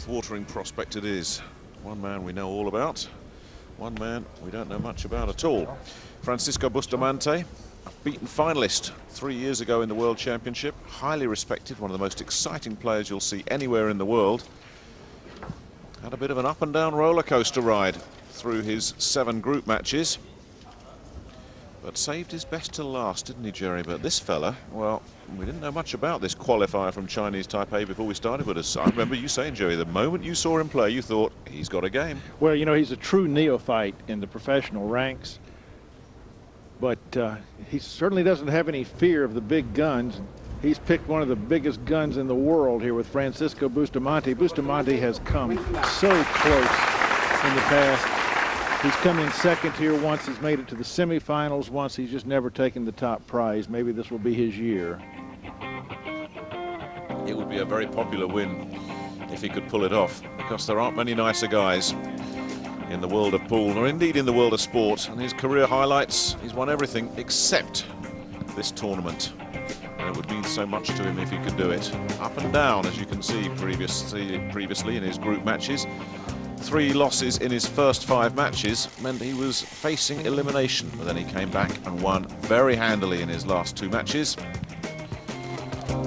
mouth-watering prospect it is. One man we know all about, one man we don't know much about at all. Francisco Bustamante, a beaten finalist 3 years ago in the World Championship, highly respected, one of the most exciting players you'll see anywhere in the world. Had a bit of an up and down roller coaster ride through his 7 group matches, but saved his best till last, didn't he, Jerry? But this fella, well, we didn't know much about this qualifier from Chinese Taipei before we started with us. I remember you saying, Jerry, the moment you saw him play, you thought, he's got a game. Well, you know, he's a true neophyte in the professional ranks, but he certainly doesn't have any fear of the big guns. He's picked one of the biggest guns in the world here with Francisco Bustamante. Bustamante has come so close in the past. He's come in second here once. He's made it to the semifinals once. He's just never taken the top prize. Maybe this will be his year. It would be a very popular win if he could pull it off, because there aren't many nicer guys in the world of pool, or indeed in the world of sport. And his career highlights, he's won everything except this tournament. And it would mean so much to him if he could do it. Up and down, as you can see previously in his group matches. 3 losses in his first 5 matches meant he was facing elimination, but then he came back and won very handily in his last 2 matches.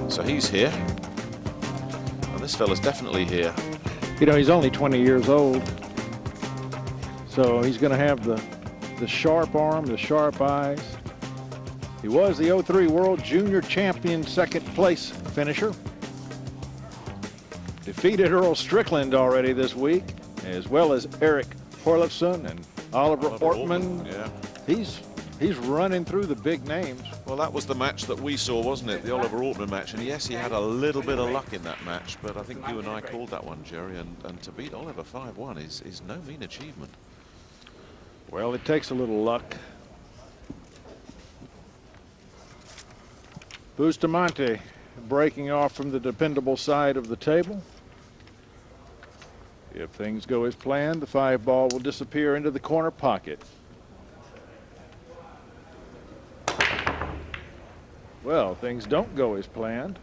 So he's here, and this fella's definitely here. You know, he's only 20 years old, so he's going to have the sharp arm, the sharp eyes. He was the 03 World Junior Champion, 2nd place finisher. Defeated Earl Strickland already this week, as well as Eric Horlefson and Oliver Ortman. Yeah. He's running through the big names. Well, that was the match that we saw, wasn't it? The Oliver Ortman match. And yes, he had a little bit of luck in that match, but I think you and I called that one, Jerry. And to beat Oliver 5-1 is no mean achievement. Well, it takes a little luck. Bustamante breaking off from the dependable side of the table. If things go as planned, the 5 ball will disappear into the corner pocket. Well, things don't go as planned.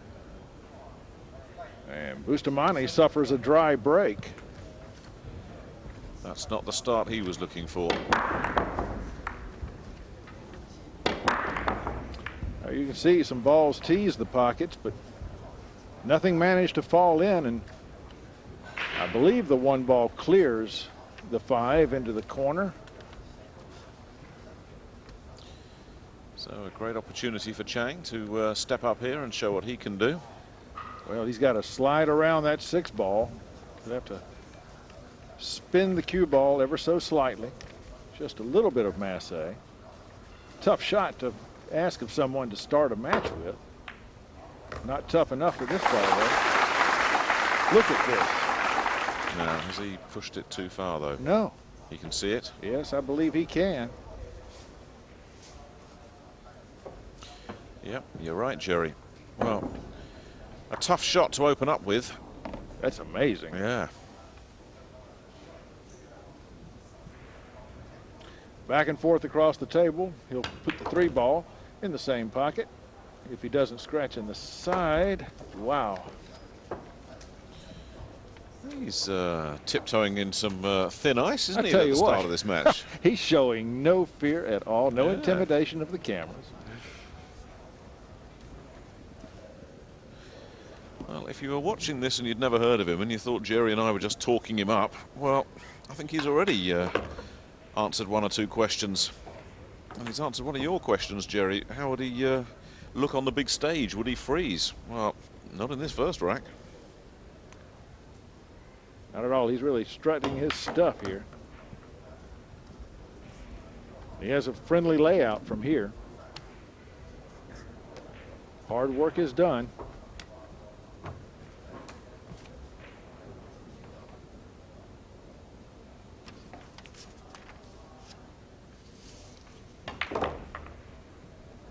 And Bustamante suffers a dry break. That's not the start he was looking for. Now you can see some balls tease the pockets, but nothing managed to fall in, and I believe the 1 ball clears the 5 into the corner. So a great opportunity for Chang to step up here and show what he can do. Well, he's got to slide around that 6 ball. He'll have to spin the cue ball ever so slightly. Just a little bit of masse. Tough shot to ask of someone to start a match with. Not tough enough for this ball, though. Look at this. Now, has he pushed it too far, though? No. He can see it? Yes, I believe he can. Yep, you're right, Jerry. Well, a tough shot to open up with. That's amazing. Yeah. Back and forth across the table. He'll put the 3 ball in the same pocket. If he doesn't scratch in the side, wow. He's tiptoeing in some thin ice, isn't he, tell at you the what, start of this match? He's showing no fear at all, no intimidation of the cameras. Well, if you were watching this and you'd never heard of him and you thought Jerry and I were just talking him up, well, I think he's already answered 1 or 2 questions. And he's answered one of your questions, Jerry. How would he look on the big stage? Would he freeze? Well, not in this first rack. Not at all. He's really strutting his stuff here. He has a friendly layout from here. Hard work is done.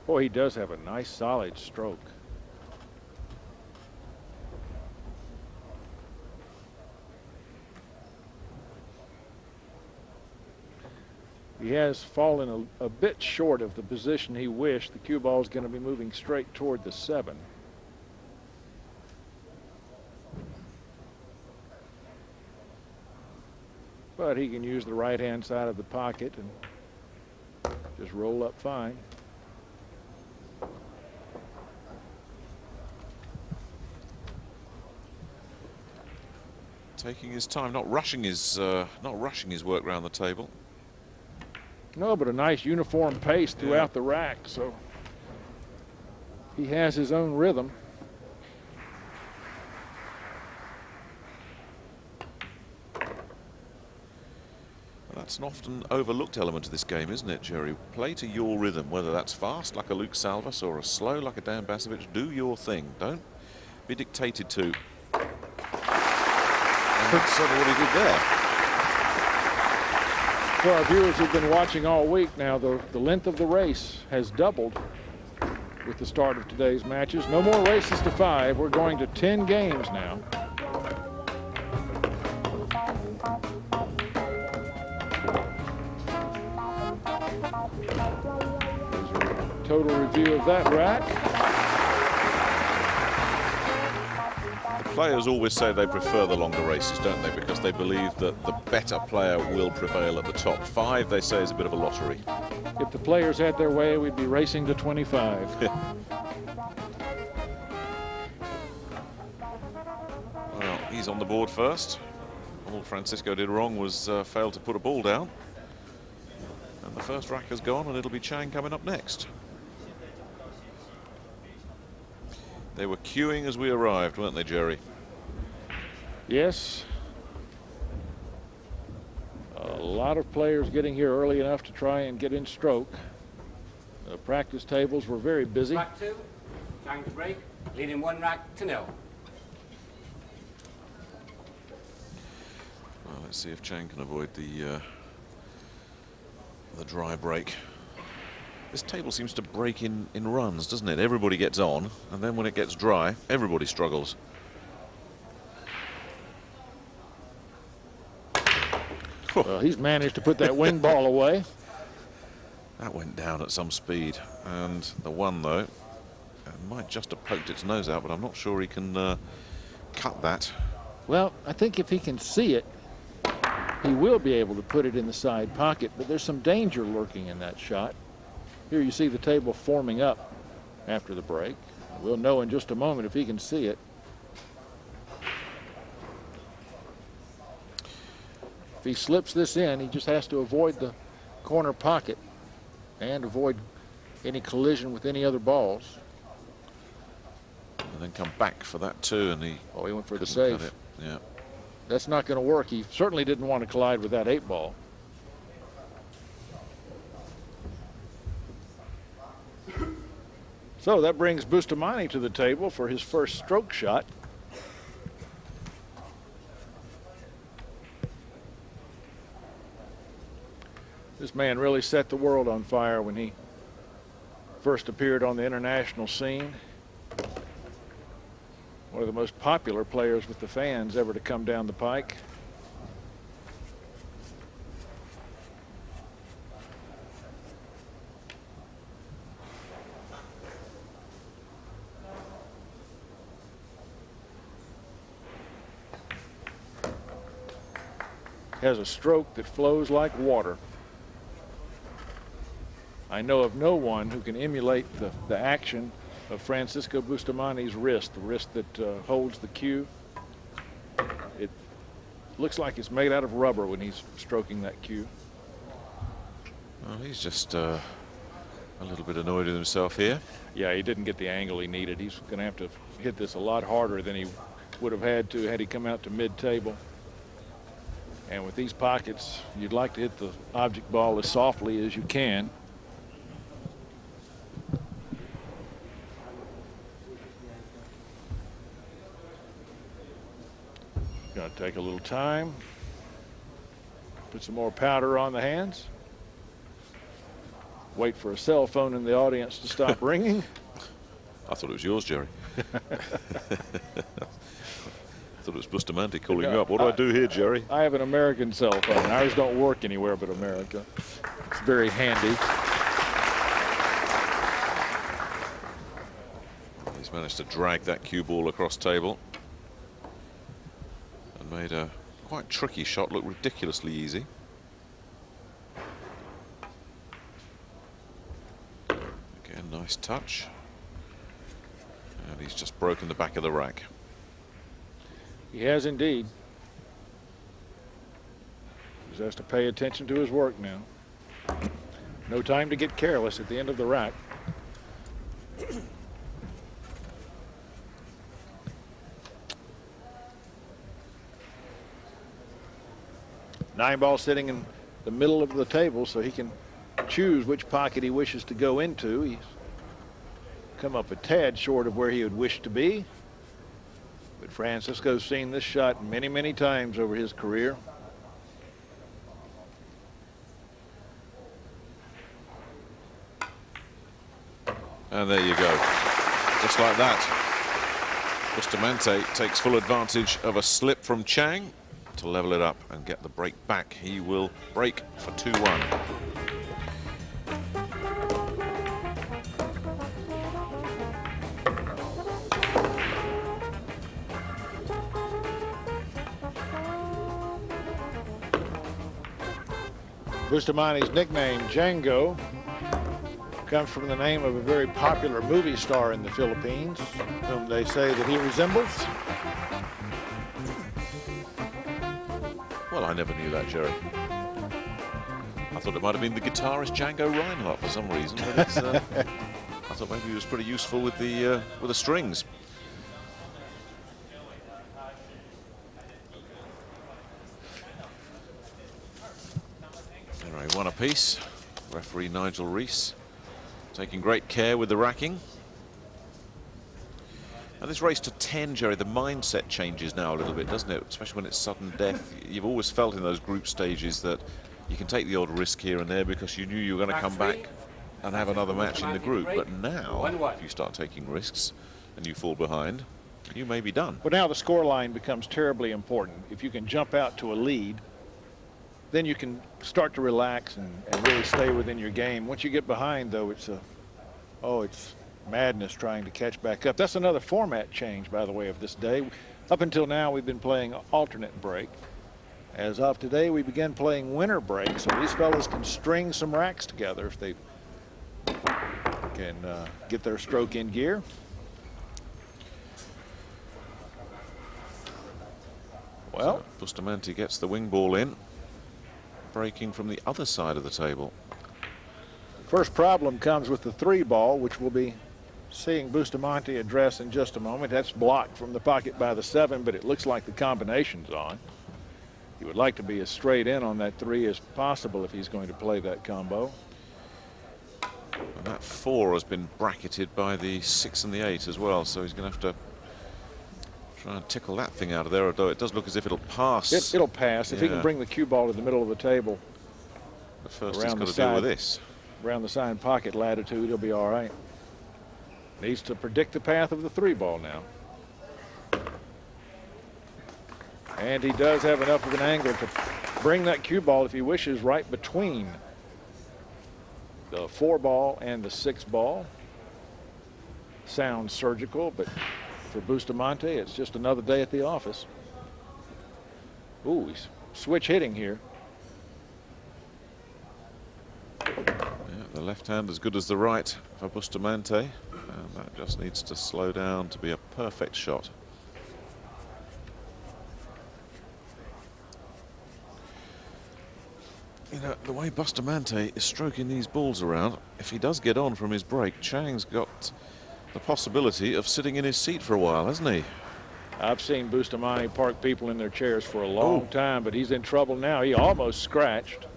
Boy, he does have a nice solid stroke. He has fallen a bit short of the position he wished. The cue ball is going to be moving straight toward the 7. but he can use the right-hand side of the pocket and just roll up fine. Taking his time, not rushing his work around the table. No, but a nice uniform pace throughout the rack, so he has his own rhythm. That's an often overlooked element of this game, isn't it, Jerry? Play to your rhythm, whether that's fast like a Luke Salvas or a slow like a Dan Basovic. Do your thing. Don't be dictated to. And that's certainly what he did there. For our viewers who've been watching all week now, the length of the race has doubled with the start of today's matches. No more races to 5. We're going to 10 games now. Total review of that rack. The players always say they prefer the longer races, don't they? Because they believe that the better player will prevail at the top. 5, they say, is a bit of a lottery. If the players had their way, we'd be racing to 25. Well, he's on the board first. All Francisco did wrong was fail to put a ball down. And the first rack has gone, and it'll be Chang coming up next. They were queuing as we arrived, weren't they, Jerry? Yes. A lot of players getting here early enough to try and get in stroke. The practice tables were very busy. Rack 2, Chang to break, leading 1 rack to 0. Well, let's see if Chang can avoid the dry break. This table seems to break in runs, doesn't it? Everybody gets on, and then when it gets dry, everybody struggles. Well, he's managed to put that wing ball away. That went down at some speed, and the one, though, might just have poked its nose out, but I'm not sure he can cut that. Well, I think if he can see it, he will be able to put it in the side pocket, but there's some danger lurking in that shot. Here you see the table forming up after the break. We'll know in just a moment if he can see it. If he slips this in, he just has to avoid the corner pocket and avoid any collision with any other balls. And then come back for that too, and he went for the couldn't cut safe. it. Yeah. That's not going to work. He certainly didn't want to collide with that 8 ball. So that brings Bustamante to the table for his first stroke shot. This man really set the world on fire when he first appeared on the international scene. One of the most popular players with the fans ever to come down the pike. Has a stroke that flows like water. I know of no one who can emulate the action of Francisco Bustamante's wrist, the wrist that holds the cue. It looks like it's made out of rubber when he's stroking that cue. Well, he's just a little bit annoyed with himself here. Yeah, he didn't get the angle he needed. He's going to have to hit this a lot harder than he would have had to had he come out to mid-table. And with these pockets, you'd like to hit the object ball as softly as you can. Going to take a little time. Put some more powder on the hands. Wait for a cell phone in the audience to stop ringing. I thought it was yours, Jerry. I thought it was Bustamante calling you up. What do I do here, Jerry? I have an American cell phone. Ours don't work anywhere but America. It's very handy. He's managed to drag that cue ball across table and made a quite tricky shot, looked ridiculously easy. Again, nice touch. And he's just broken the back of the rack. He has indeed. He has to pay attention to his work now. No time to get careless at the end of the rack. 9-ball sitting in the middle of the table, so he can choose which pocket he wishes to go into. He's come up a tad short of where he would wish to be. But Francisco's seen this shot many, many times over his career. And there you go. Just like that. Bustamante takes full advantage of a slip from Chang to level it up and get the break back. He will break for 2-1. Bustamante's nickname, Django, comes from the name of a very popular movie star in the Philippines, whom they say that he resembles. Well, I never knew that, Jerry. I thought it might have been the guitarist Django Reinhardt for some reason, but it's, I thought maybe he was pretty useful with the strings. Anyway, 1 apiece. Referee Nigel Rees taking great care with the racking. And this race to 10, Jerry, the mindset changes now a little bit, doesn't it? Especially when it's sudden death. You've always felt in those group stages that you can take the odd risk here and there because you knew you were going to come back and have another match in the group. But now, if you start taking risks and you fall behind, you may be done. But now the score line becomes terribly important. If you can jump out to a lead, then you can start to relax and really stay within your game. Once you get behind, though, it's madness trying to catch back up. That's another format change, by the way, of this day. Up until now, we've been playing alternate break. As of today, we began playing winner break, so these fellas can string some racks together if they can get their stroke in gear. Well, so Bustamante gets the wing ball in, breaking from the other side of the table. First problem comes with the 3-ball, which we'll be seeing Bustamante address in just a moment. That's blocked from the pocket by the 7, but it looks like the combination's on. He would like to be as straight in on that 3 as possible if he's going to play that combo. And that 4 has been bracketed by the 6 and the 8 as well, so he's going to have to try and tickle that thing out of there, although it does look as if it'll pass. It'll pass. If he can bring the cue ball to the middle of the table. But first he's got to deal with this. Around the side pocket latitude, he'll be all right. Needs to predict the path of the 3-ball now. And he does have enough of an angle to bring that cue ball, if he wishes, right between the 4-ball and the 6-ball. Sounds surgical, but for Bustamante, it's just another day at the office. Ooh, he's switch hitting here. The left hand as good as the right for Bustamante, and that just needs to slow down to be a perfect shot. You know, the way Bustamante is stroking these balls around, if he does get on from his break, Chang's got the possibility of sitting in his seat for a while, hasn't he? I've seen Bustamante park people in their chairs for a long time, but he's in trouble now. He almost scratched.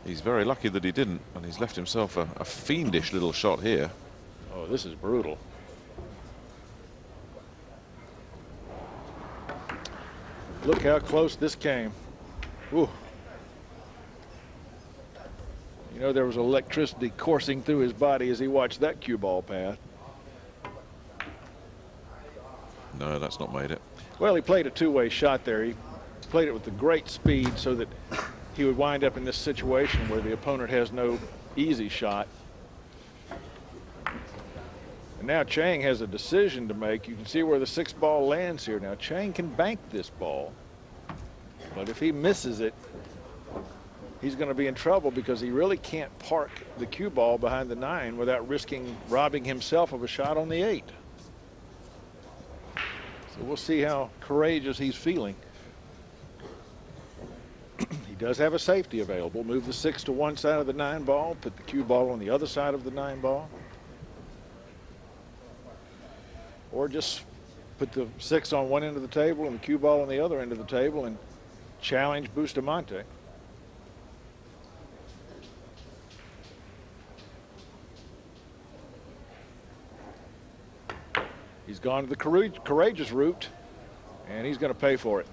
He's very lucky that he didn't, and he's left himself a fiendish little shot here. Oh, this is brutal. Look how close this came. Ooh. You know, there was electricity coursing through his body as he watched that cue ball path. No, that's not made it. Well, he played a two-way shot there. He played it with a great speed so that he would wind up in this situation where the opponent has no easy shot. And now Chang has a decision to make. You can see where the 6-ball lands here. Now Chang can bank this ball. But if he misses it, he's going to be in trouble because he really can't park the cue ball behind the 9 without risking robbing himself of a shot on the 8. So we'll see how courageous he's feeling. He does have a safety available. Move the 6 to one side of the 9 ball, put the cue ball on the other side of the 9 ball. Or just put the 6 on one end of the table and the cue ball on the other end of the table and challenge Bustamante. He's gone to the courageous route, and he's going to pay for it.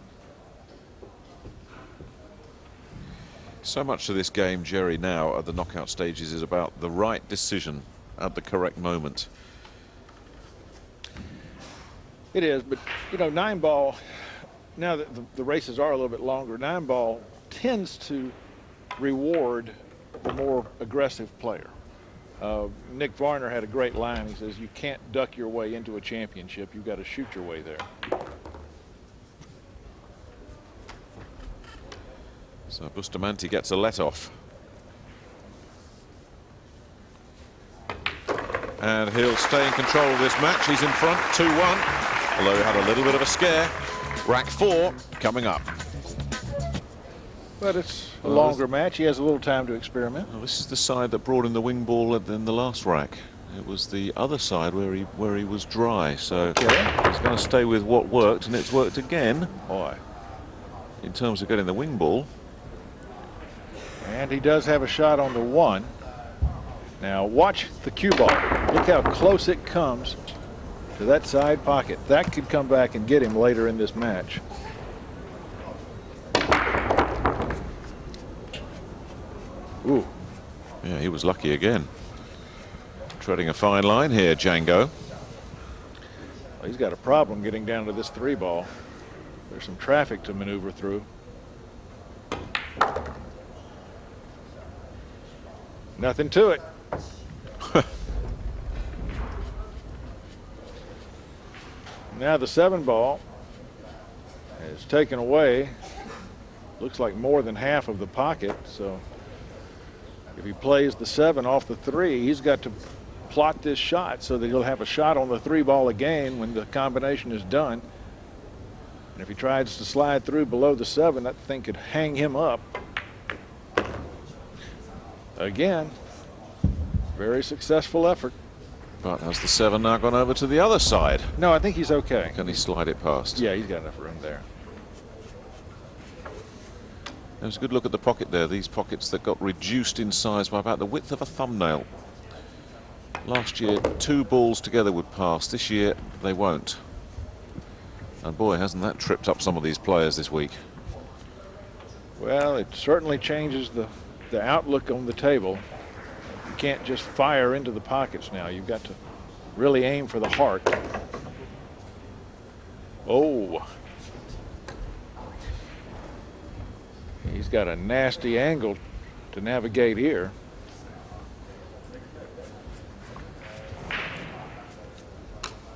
So much of this game, Jerry, now at the knockout stages is about the right decision at the correct moment. It is, but, you know, 9 ball, now that the races are a little bit longer, 9 ball tends to reward the more aggressive player. Nick Varner had a great line. He says, you can't duck your way into a championship. You've got to shoot your way there. So Bustamante gets a let-off. And he'll stay in control of this match. He's in front, 2-1. Although he had a little bit of a scare. Rack 4 coming up. But it's a longer match. He has a little time to experiment. Well, this is the side that brought in the wing ball in the last rack. It was the other side where he was dry. So he's going to stay with what worked, and it's worked again. Boy. In terms of getting the wing ball. And he does have a shot on the 1. Now watch the cue ball. Look how close it comes to that side pocket. That could come back and get him later in this match. Ooh. Yeah, he was lucky again. Treading a fine line here, Django. Well, he's got a problem getting down to this 3 ball. There's some traffic to maneuver through. Nothing to it. Now the 7 ball is taken away. Looks like more than half of the pocket. So if he plays the 7 off the 3, he's got to plot this shot so that he'll have a shot on the 3 ball again when the combination is done. And if he tries to slide through below the 7, that thing could hang him up. Again, very successful effort. But has the 7 now gone over to the other side? No, I think he's okay. Can he slide it past? Yeah, he's got enough room there. There's a good look at the pocket there. These pockets that got reduced in size by about the width of a thumbnail. Last year, 2 balls together would pass. This year, they won't. And boy, hasn't that tripped up some of these players this week. Well, it certainly changes the outlook on the table. You can't just fire into the pockets now. You've got to really aim for the heart. Oh. He's got a nasty angle to navigate here.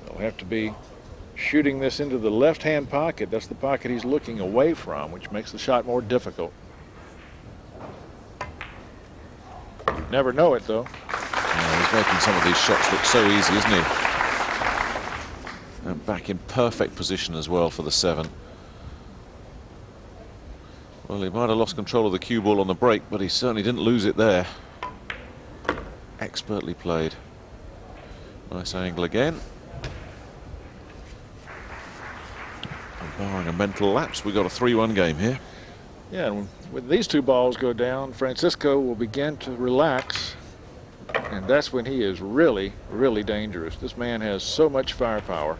They'll have to be shooting this into the left-hand pocket. That's the pocket he's looking away from, which makes the shot more difficult. Never know it, though. Yeah, he's making some of these shots look so easy, isn't he? And back in perfect position as well for the 7. Well, he might have lost control of the cue ball on the break, but he certainly didn't lose it there. Expertly played. Nice angle again. And barring a mental lapse, we got a 3-1 game here. Yeah, and when these 2 balls go down, Francisco will begin to relax, and that's when he is really, really dangerous. This man has so much firepower.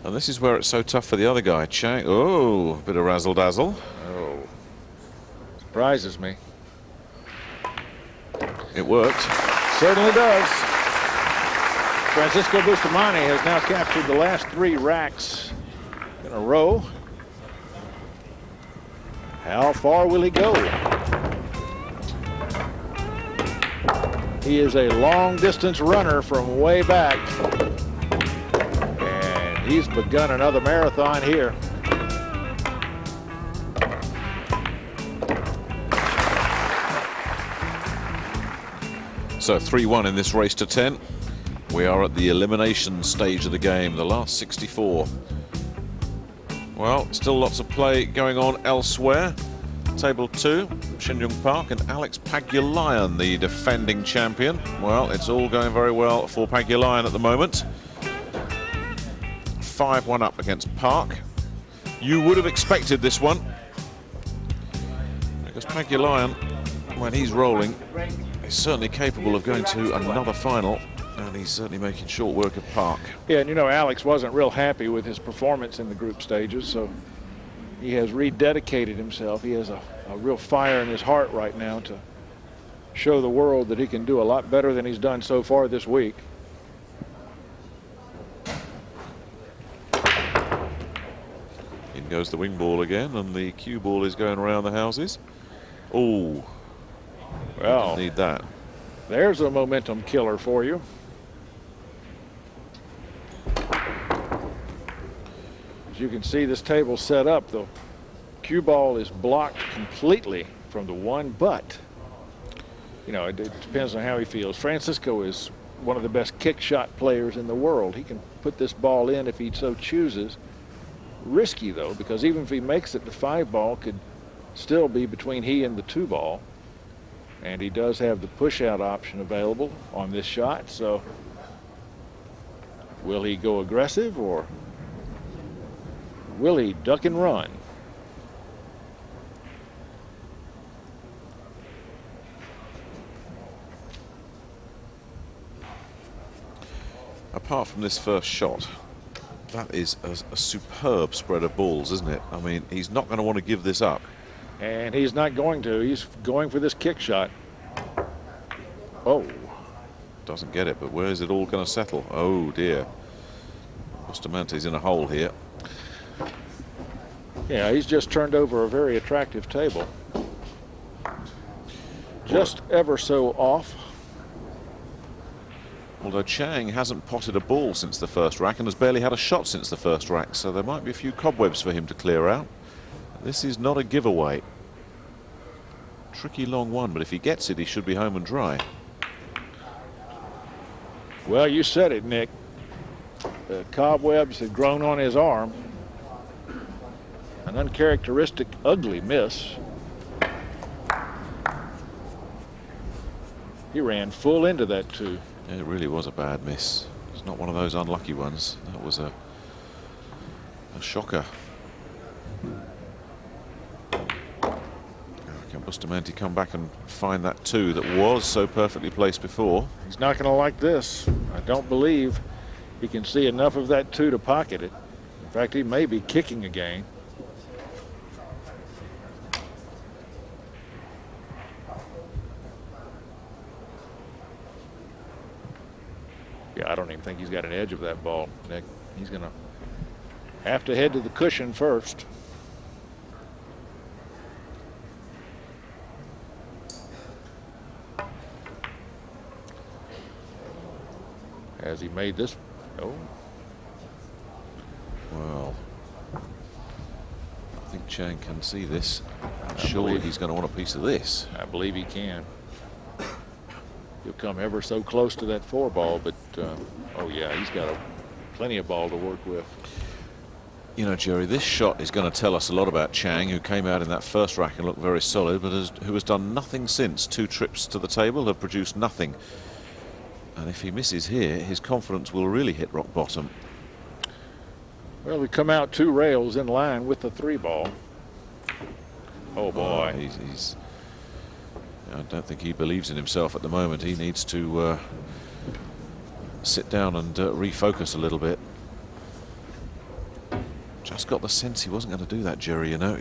And this is where it's so tough for the other guy, Chang. Oh, a bit of razzle-dazzle. Oh, surprises me. It worked. Certainly does. Francisco Bustamante has now captured the last 3 racks in a row. How far will he go? He is a long-distance runner from way back. And he's begun another marathon here. So 3-1 in this race to 10. We are at the elimination stage of the game, the last 64. Well, still lots of play going on elsewhere. Table 2, Shinjung Park and Alex Pagulayan, the defending champion. Well, it's all going very well for Pagulayan at the moment. 5-1 up against Park. You would have expected this one, because Pagulayan, when he's rolling, is certainly capable of going to another final, and he's certainly making short work of Park. Yeah, and you know, Alex wasn't real happy with his performance in the group stages, so he has rededicated himself. He has a real fire in his heart right now to show the world that he can do a lot better than he's done so far this week. In goes the wing ball again, and the cue ball is going around the houses. Oh, well, need that. There's a momentum killer for you. As you can see, this table set up, the cue ball is blocked completely from the one, but you know, it depends on how he feels. Francisco is one of the best kick shot players in the world. He can put this ball in if he so chooses. Risky though, because even if he makes it, the 5 ball could still be between he and the 2 ball, and he does have the push out option available on this shot. So will he go aggressive, or will he duck and run? Apart from this first shot, that is a superb spread of balls, isn't it? I mean, he's not going to want to give this up. And he's not going to. He's going for this kick shot. Oh. Doesn't get it, but where is it all going to settle? Oh, dear. Bustamante's in a hole here. Yeah, he's just turned over a very attractive table. Just ever so off. Although Chang hasn't potted a ball since the first rack and has barely had a shot since the first rack, so there might be a few cobwebs for him to clear out. This is not a giveaway. Tricky long one, but if he gets it, he should be home and dry. Well, you said it, Nick. The cobwebs had grown on his arm. An uncharacteristic, ugly miss. He ran full into that 2. It really was a bad miss. It's not one of those unlucky ones. That was a shocker. Can Bustamante come back and find that 2 that was so perfectly placed before? He's not going to like this. I don't believe he can see enough of that 2 to pocket it. In fact, he may be kicking again. Yeah, I don't even think he's got an edge of that ball, Nick. He's going to have to head to the cushion first. Has he made this? Oh. Well, I think Chang can see this. Surely he's going to want a piece of this. I believe he can. He'll come ever so close to that 4 ball, but oh yeah, he's got plenty of ball to work with. You know, Jerry, this shot is going to tell us a lot about Chang, who came out in that first rack and looked very solid, but who has done nothing since. 2 trips to the table have produced nothing. And if he misses here, his confidence will really hit rock bottom. Well, we come out 2 rails in line with the 3 ball. Oh boy. He's I don't think he believes in himself at the moment. He needs to sit down and refocus a little bit. Just got the sense he wasn't going to do that, Jerry. You know,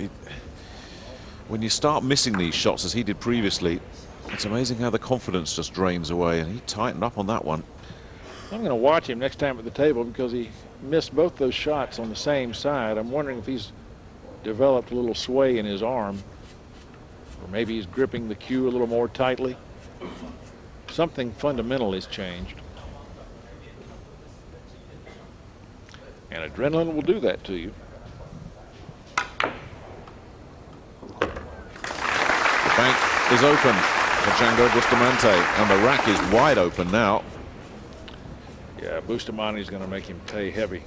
when you start missing these shots as he did previously, it's amazing how the confidence just drains away, and he tightened up on that one. I'm going to watch him next time at the table because he missed both those shots on the same side. I'm wondering if he's developed a little sway in his arm, or maybe he's gripping the cue a little more tightly. Something fundamental has changed. And adrenaline will do that to you. The bank is open. for Django Bustamante, and the rack is wide open now. Yeah, Bustamante's going to make him pay heavy.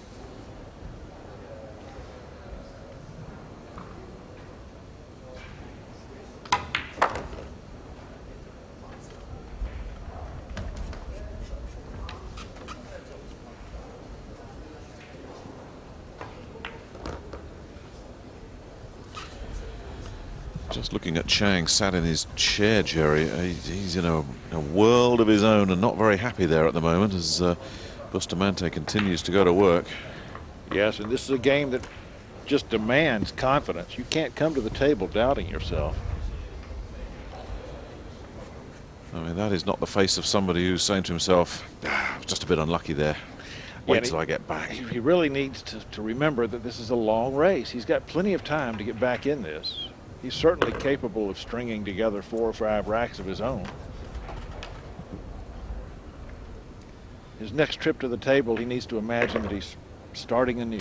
Just looking at Chang sat in his chair, Jerry. He's in a world of his own and not very happy there at the moment as Bustamante continues to go to work. Yes, and this is a game that just demands confidence. You can't come to the table doubting yourself. I mean, that is not the face of somebody who's saying to himself, just a bit unlucky there. Wait till I get back. He really needs to remember that this is a long race. He's got plenty of time to get back in this. He's certainly capable of stringing together 4 or 5 racks of his own. His next trip to the table, he needs to imagine that he's starting anew.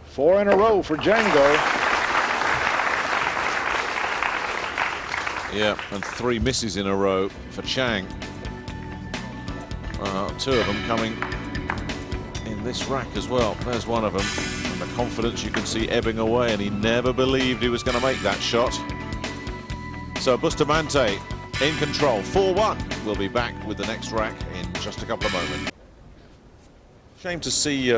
Four in a row for Django. Yeah, and 3 misses in a row for Chang. 2 of them coming in this rack as well. There's one of them. And the confidence you can see ebbing away, and he never believed he was going to make that shot. So Bustamante in control. 4-1. We'll be back with the next rack in just a couple of moments. Shame to see,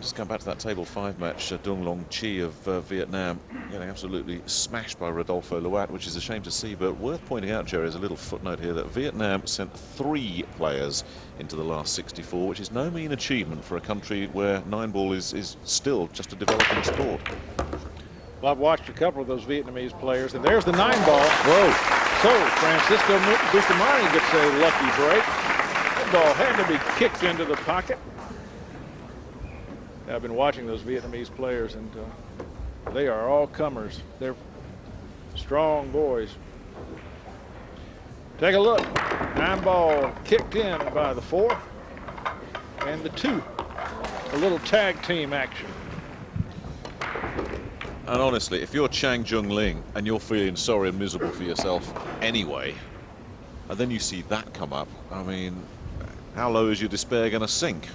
just come back to that table 5 match, Dung Long Chi of Vietnam getting absolutely smashed by Rodolfo Luat, which is a shame to see, but worth pointing out, Jerry, as a little footnote here, that Vietnam sent 3 players into the last 64, which is no mean achievement for a country where 9-ball is still just a developing sport. Well, I've watched a couple of those Vietnamese players, and there's the 9-ball. Whoa. So Francisco Bustamante gets a lucky break. That ball had to be kicked into the pocket. I've been watching those Vietnamese players, and they are all comers. They're strong boys. Take a look. 9-ball kicked in by the 4 and the 2. A little tag team action. And honestly, if you're Chang Jung-Lin and you're feeling sorry and miserable for yourself anyway, and then you see that come up, I mean, how low is your despair going to sink?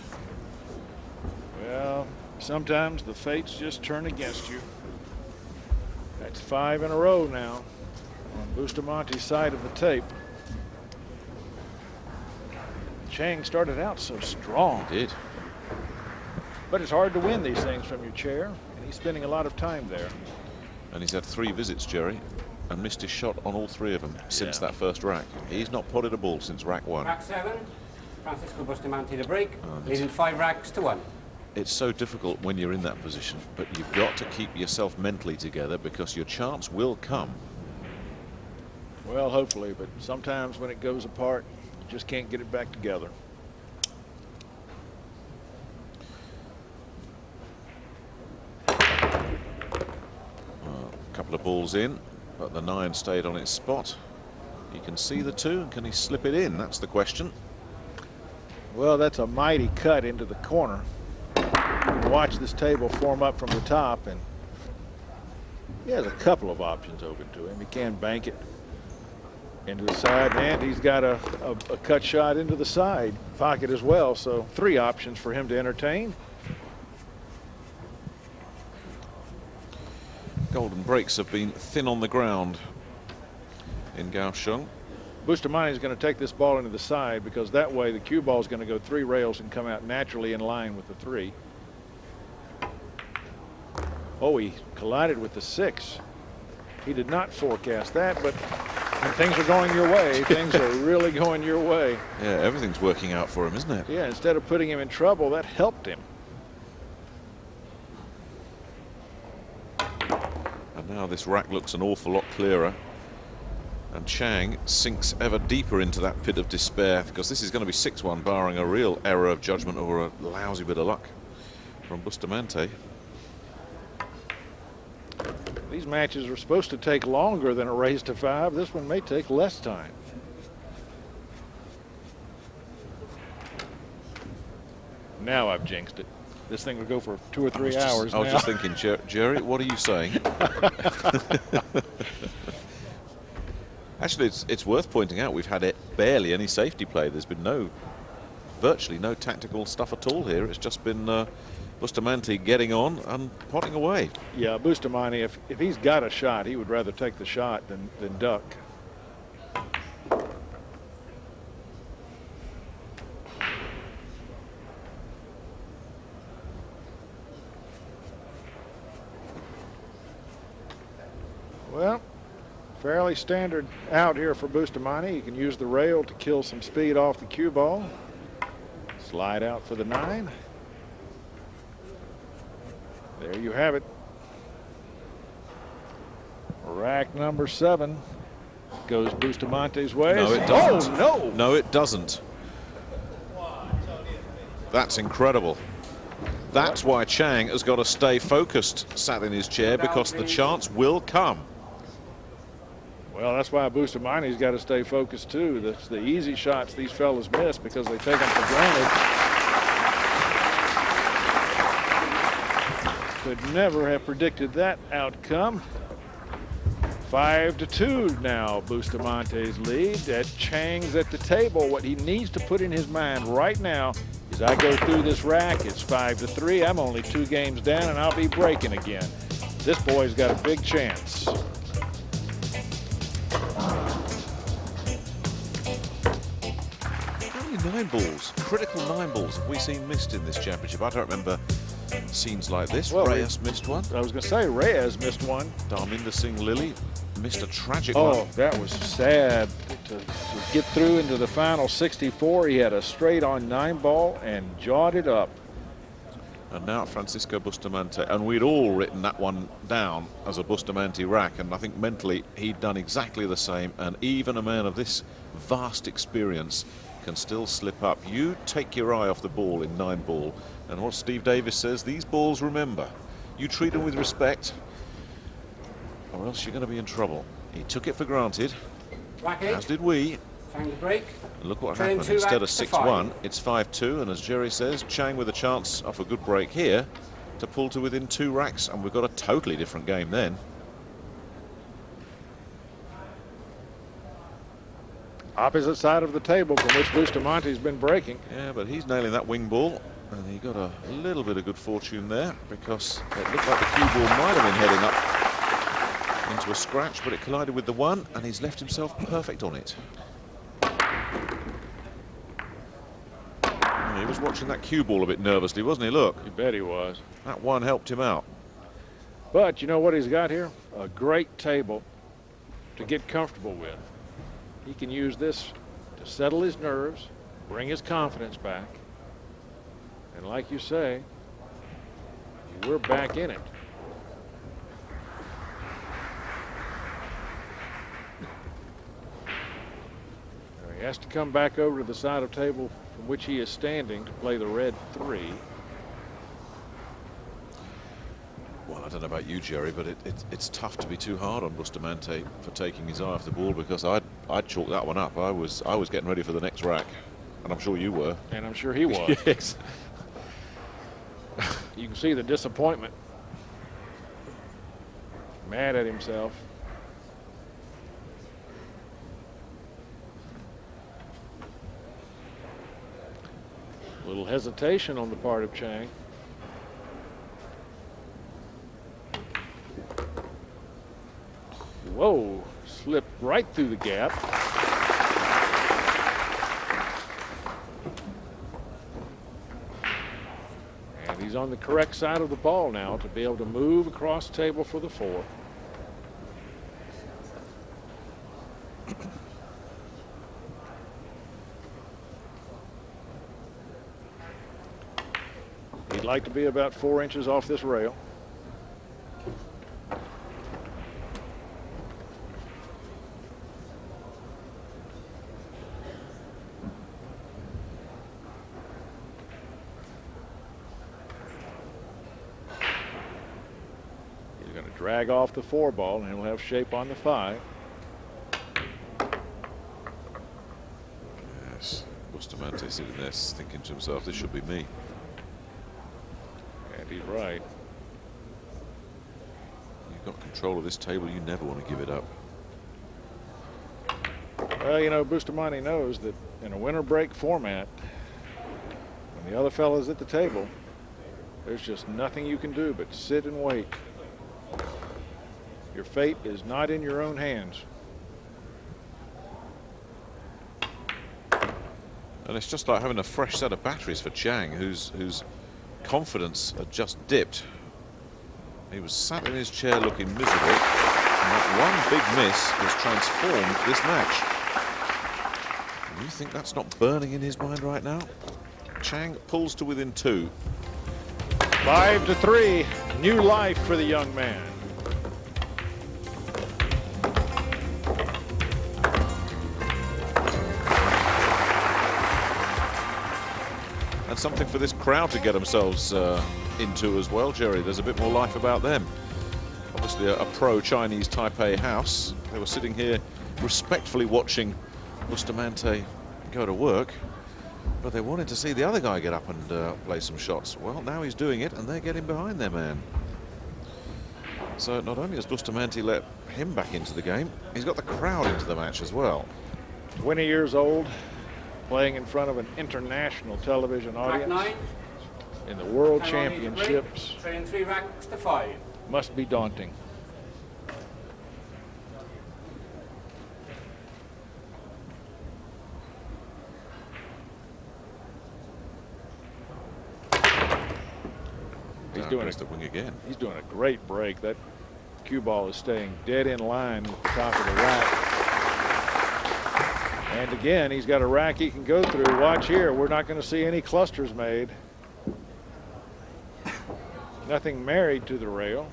Well, sometimes the fates just turn against you. That's 5 in a row now on Bustamante's side of the tape. Chang started out so strong. He did. But it's hard to win these things from your chair, and he's spending a lot of time there. And he's had 3 visits, Jerry, and missed his shot on all 3 of them since that first rack. He's not potted a ball since rack 1. Rack 7, Francisco Bustamante to break, leading 5 racks to 1. It's so difficult when you're in that position, but you've got to keep yourself mentally together because your chance will come. Well, hopefully, but sometimes when it goes apart, you just can't get it back together. A couple of balls in, but the 9 stayed on its spot. He can see the 2, and can he slip it in? That's the question. Well, that's a mighty cut into the corner. Watch this table form up from the top, and he has a couple of options open to him. He can bank it into the side, and he's got a cut shot into the side pocket as well. So 3 options for him to entertain. Golden breaks have been thin on the ground in Kaohsiung. Bustamante is going to take this ball into the side because that way the cue ball is going to go 3 rails and come out naturally in line with the 3. Oh, he collided with the 6. He did not forecast that, but when things are going your way, things are really going your way. Yeah, everything's working out for him, isn't it? Yeah, instead of putting him in trouble, that helped him. And now this rack looks an awful lot clearer. And Chang sinks ever deeper into that pit of despair because this is going to be 6-1, barring a real error of judgment or a lousy bit of luck from Bustamante. These matches are supposed to take longer than a race to 5. This one may take less time. now I've jinxed it. This thing would go for 2 or 3 hours I was now. just thinking, Jerry, what are you saying? Actually, it's worth pointing out we've had barely any safety play. There's been virtually no tactical stuff at all here. It's just been Bustamante getting on and potting away. Yeah, Bustamante, if he's got a shot, he would rather take the shot than duck. Well, fairly standard out here for Bustamante. You can use the rail to kill some speed off the cue ball. Slide out for the 9. There you have it. Rack number 7 goes Bustamante's way. No, it doesn't. Oh, no. No, it doesn't. That's incredible. That's why Chang has got to stay focused, sat in his chair, because the chance will come. Well, that's why Bustamante's got to stay focused, too. That's the easy shots these fellas miss because they take them for granted. Could never have predicted that outcome. 5-2 now, Bustamante's lead. That Chang's at the table. What he needs to put in his mind right now is I go through this rack, it's 5-3. I'm only 2 games down, and I'll be breaking again. This boy's got a big chance. How many 9 balls, critical 9 balls, have we seen missed in this championship? I don't remember scenes like this. Well, Reyes missed one. I was going to say, Reyes missed one. Dharminder Singh Lilly missed a tragic one. Oh, that was sad. To get through into the final 64, he had a straight-on 9 ball and jawed it up. And now Francisco Bustamante, and we'd all written that one down as a Bustamante rack, and I think mentally he'd done exactly the same, and even a man of this vast experience can still slip up. You take your eye off the ball in 9 ball, and what Steve Davis says, these balls, remember, you treat them with respect, or else you're going to be in trouble. He took it for granted, as did we. Chang the break. And look what Trailing happened. 2 Instead of racks to 6-1, 5. it's 5-2, and as Jerry says, Chang with a chance off a good break here to pull to within 2 racks, and we've got a totally different game then. Opposite side of the table from which Bustamante's been breaking. Yeah, but he's nailing that wing ball, and he got a little bit of good fortune there, because it looked like the cue ball might have been heading up into a scratch, but it collided with the 1, and he's left himself perfect on it. He was watching that cue ball a bit nervously, wasn't he? Look. You bet he was. That 1 helped him out. But you know what he's got here? A great table to get comfortable with. He can use this to settle his nerves, bring his confidence back. And like you say, we're back in it. Now he has to come back over to the side of the table from which he is standing to play the red 3. Well, I don't know about you, Jerry, but it's tough to be too hard on Bustamante for taking his eye off the ball, because I'd chalk that one up. I was getting ready for the next rack, and I'm sure you were. And I'm sure he was. Yes. You can see the disappointment. Mad at himself. A little hesitation on the part of Chang. Whoa, slipped right through the gap. And he's on the correct side of the ball now to be able to move across the table for the 4. He'd like to be about 4 inches off this rail. He's going to drag off the 4 ball, and he'll have shape on the 5. Yes, Bustamante sitting there thinking to himself, this should be me. He's right. You've got control of this table. You never want to give it up. Well, you know, Bustamante knows that in a winter break format, when the other fella's at the table, there's just nothing you can do but sit and wait. Your fate is not in your own hands. And it's just like having a fresh set of batteries for Chang, whose confidence had just dipped. He was sat in his chair looking miserable, and that one big miss has transformed this match. And you think that's not burning in his mind right now? Chang pulls to within 2. 5-3, new life for the young man. And something for this crowd to get themselves into as well, Jerry. There's a bit more life about them. Obviously a pro-Chinese Taipei house. They were sitting here respectfully watching Bustamante go to work, but they wanted to see the other guy get up and play some shots. Well, now he's doing it, and they're getting behind their man. So not only has Bustamante let him back into the game, he's got the crowd into the match as well. 20 years old, playing in front of an international television Rack audience 9. in the World Taiwan leads the break. Championships Trailing 3 racks to 5. must be daunting. The wing again. He's doing a great break. That cue ball is staying dead in line with the top of the rack. And again, he's got a rack he can go through. Watch here. We're not going to see any clusters made. Nothing married to the rail.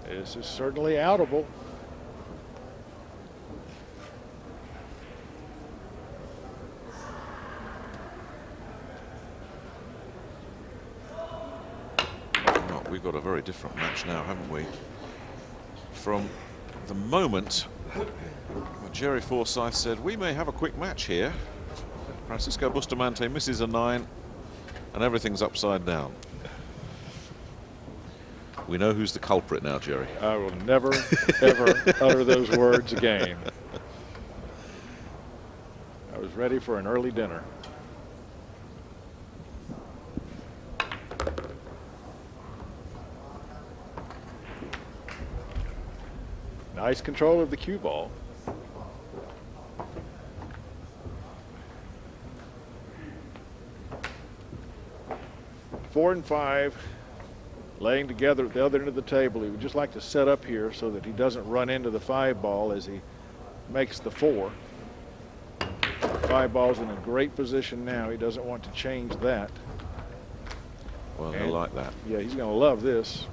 This is certainly outable. We've got a very different match now, haven't we? From the moment Jerry Forsyth said, we may have a quick match here, Francisco Bustamante misses a 9, and everything's upside down. We know who's the culprit now, Jerry. I will never, ever utter those words again. I was ready for an early dinner. Nice control of the cue ball. Four and 5, laying together at the other end of the table. He would just like to set up here so that he doesn't run into the 5 ball as he makes the 4. 5 ball's in a great position now. He doesn't want to change that. Well, he'll like that. Yeah, he's going to love this.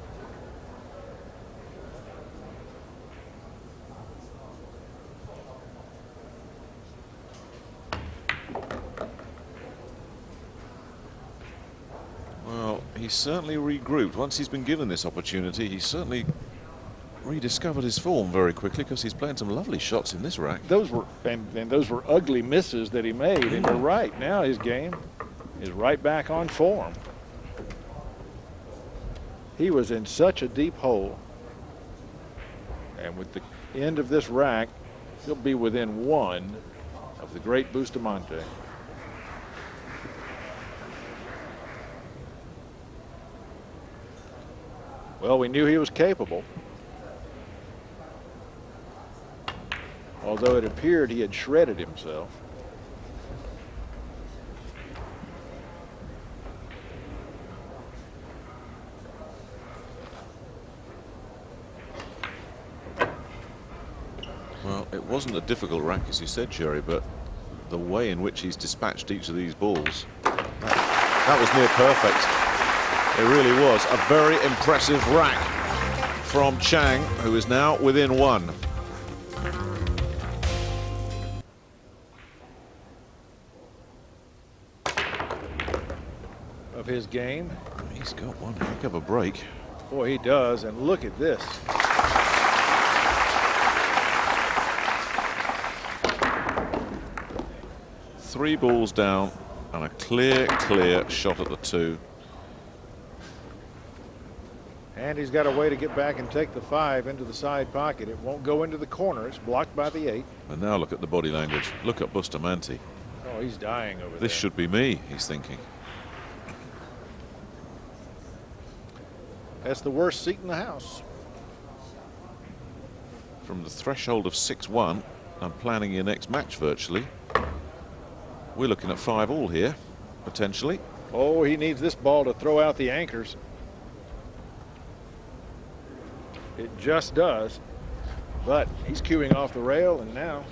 He's certainly regrouped. Once he's been given this opportunity, he's certainly rediscovered his form very quickly, because he's playing some lovely shots in this rack. Those were and those were ugly misses that he made. And you're right. Now his game is right back on form. He was in such a deep hole, and with the end of this rack, he'll be within 1 of the great Bustamante. Well, we knew he was capable, although it appeared he had shredded himself. Well, it wasn't a difficult rack, as you said, Jerry, but the way in which he's dispatched each of these balls, that was near perfect. It really was a very impressive rack from Chang, who is now within 1. Of his game. He's got one heck of a break. Boy, he does. And look at this. Three balls down And a clear shot at the 2. And he's got a way to get back and take the 5 into the side pocket. It won't go into the corner. It's blocked by the 8. And now look at the body language. Look at Bustamante. Oh, he's dying over there. This should be me, he's thinking. That's the worst seat in the house. From the threshold of 6-1, and planning your next match virtually. We're looking at 5-all here, potentially. Oh, he needs this ball to throw out the anchors. It just does. But he's queuing off the rail, and now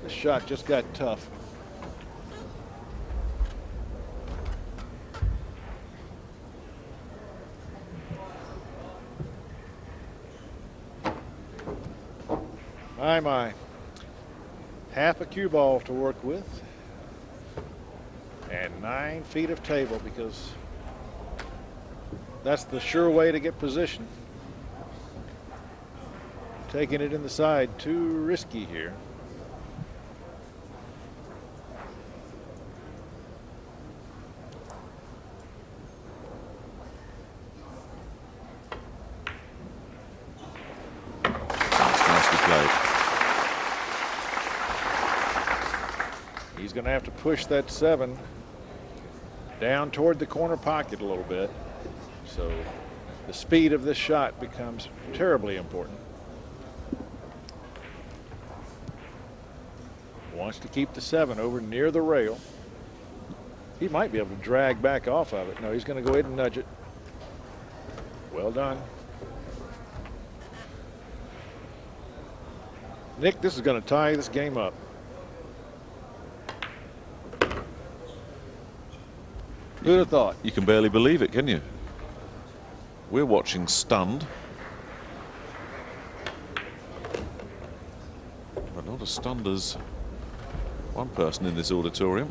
this shot just got tough. My. Half a cue ball to work with. And 9 feet of table, because that's the sure way to get position. Taking it in the side, too risky here. Nicely played. He's going to have to push that 7 down toward the corner pocket a little bit. So the speed of this shot becomes terribly important. Wants to keep the 7 over near the rail. He might be able to drag back off of it. No, he's going to go ahead and nudge it. Well done. Nick, this is going to tie this game up. Who'd have thought? You can barely believe it, can you? We're watching stunned. But not as stunned as one person in this auditorium.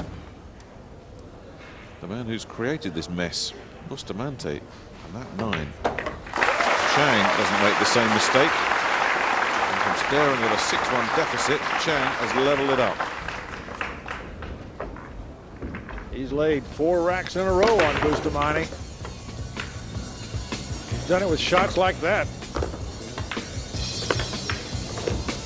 The man who's created this mess, Bustamante, and that 9. Chang doesn't make the same mistake. And from staring at a 6-1 deficit, Chang has leveled it up. He's laid 4 racks in a row on Bustamante. He's done it with shots like that.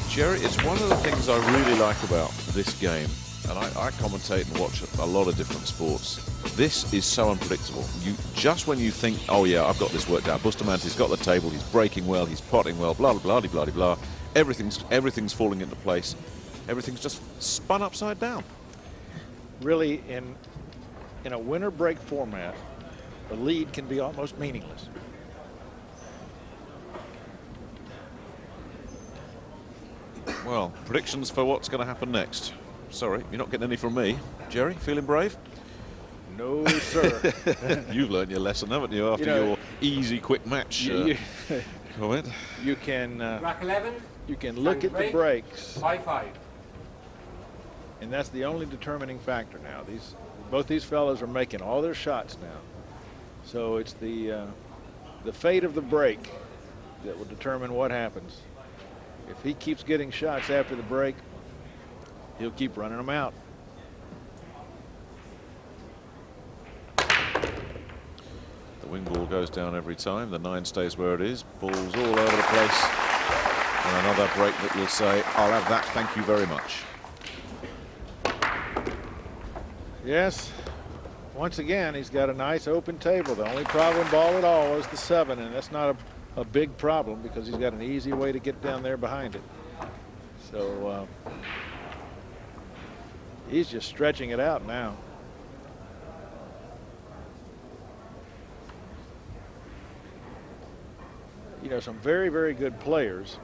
Jerry, it's one of the things I really like about this game, and I commentate and watch a lot of different sports. This is so unpredictable. Just when you think, oh yeah, I've got this worked out, Bustamante's got the table, he's breaking well, he's potting well, blah blah blah blah blah, everything's falling into place. Everything's just spun upside down. Really, in a winner break format, the lead can be almost meaningless. Well, predictions for what's going to happen next. Sorry, you're not getting any from me. Jerry, feeling brave? No, sir. You've learned your lesson, haven't you, after your easy, quick match comment? You can Rack 11. you can look at the breaks, 5-5. and that's the only determining factor now. Both these fellows are making all their shots now, so it's the fate of the break that will determine what happens. If he keeps getting shots after the break, he'll keep running them out. The wing ball goes down every time. The 9 stays where it is. Balls all over the place. And another break that will say, I'll have that, thank you very much. Yes, once again, he's got a nice open table. The only problem ball at all was the 7, and that's not a big problem because he's got an easy way to get down there behind it. So he's just stretching it out now. You know, some very, very good players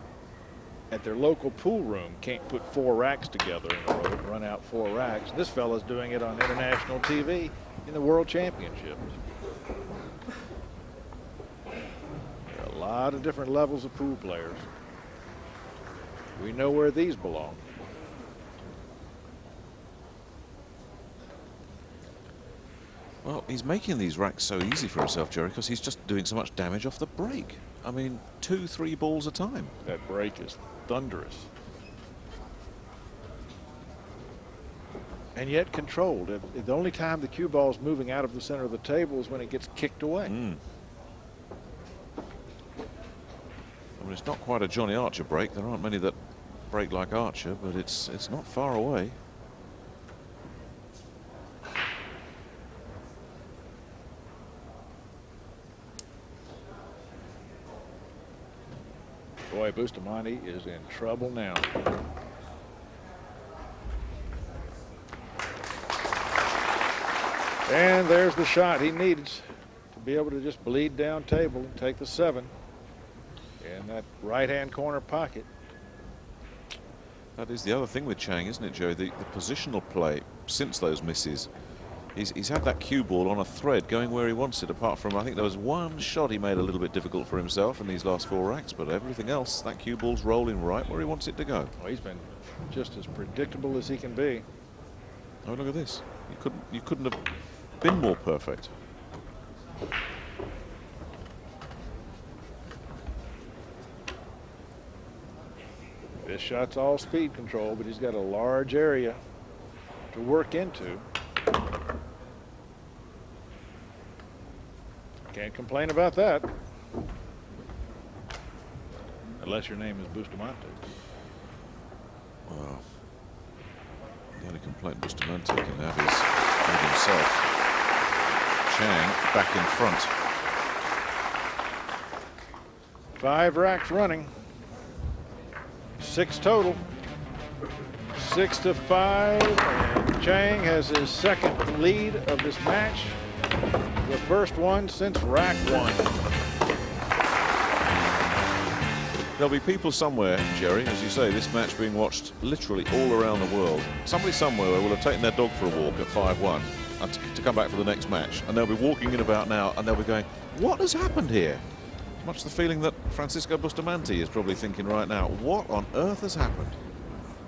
at their local pool room can't put 4 racks together in a row and run out 4 racks. This fella's doing it on international TV in the World Championships. There are a lot of different levels of pool players. We know where these belong. Well, he's making these racks so easy for himself, Jerry, because he's just doing so much damage off the break. I mean, 2-3 balls a time. That break is thunderous. and yet controlled. The only time the cue ball is moving out of the center of the table is when it gets kicked away. I mean, it's not quite a Johnny Archer break. There aren't many that break like Archer, but it's not far away. Boy, Bustamante is in trouble now. And there's the shot he needs to be able to just bleed down table and take the 7 in that right-hand corner pocket. That is the other thing with Chang, isn't it, Joe? The positional play since those misses. He's had that cue ball on a thread going where he wants it, apart from, I think there was one shot he made a little bit difficult for himself in these last 4 racks, but everything else, that cue ball's rolling right where he wants it to go. Well, he's been just as predictable as he can be. Oh, look at this. You couldn't have been more perfect. This shot's all speed control, but he's got a large area to work into. Can't complain about that. Unless your name is Bustamante. Well, the only complaint Bustamante can have is with himself. Chang back in front. 5 racks running. 6 total. 6-5. And Chang has his second lead of this match. The first one since rack 1. There'll be people somewhere, Jerry, as you say, this match being watched literally all around the world. Somebody somewhere will have taken their dog for a walk at 5-1 to come back for the next match. And they'll be walking in about now and they'll be going, what has happened here? Much the feeling that Francisco Bustamante is probably thinking right now, what on earth has happened?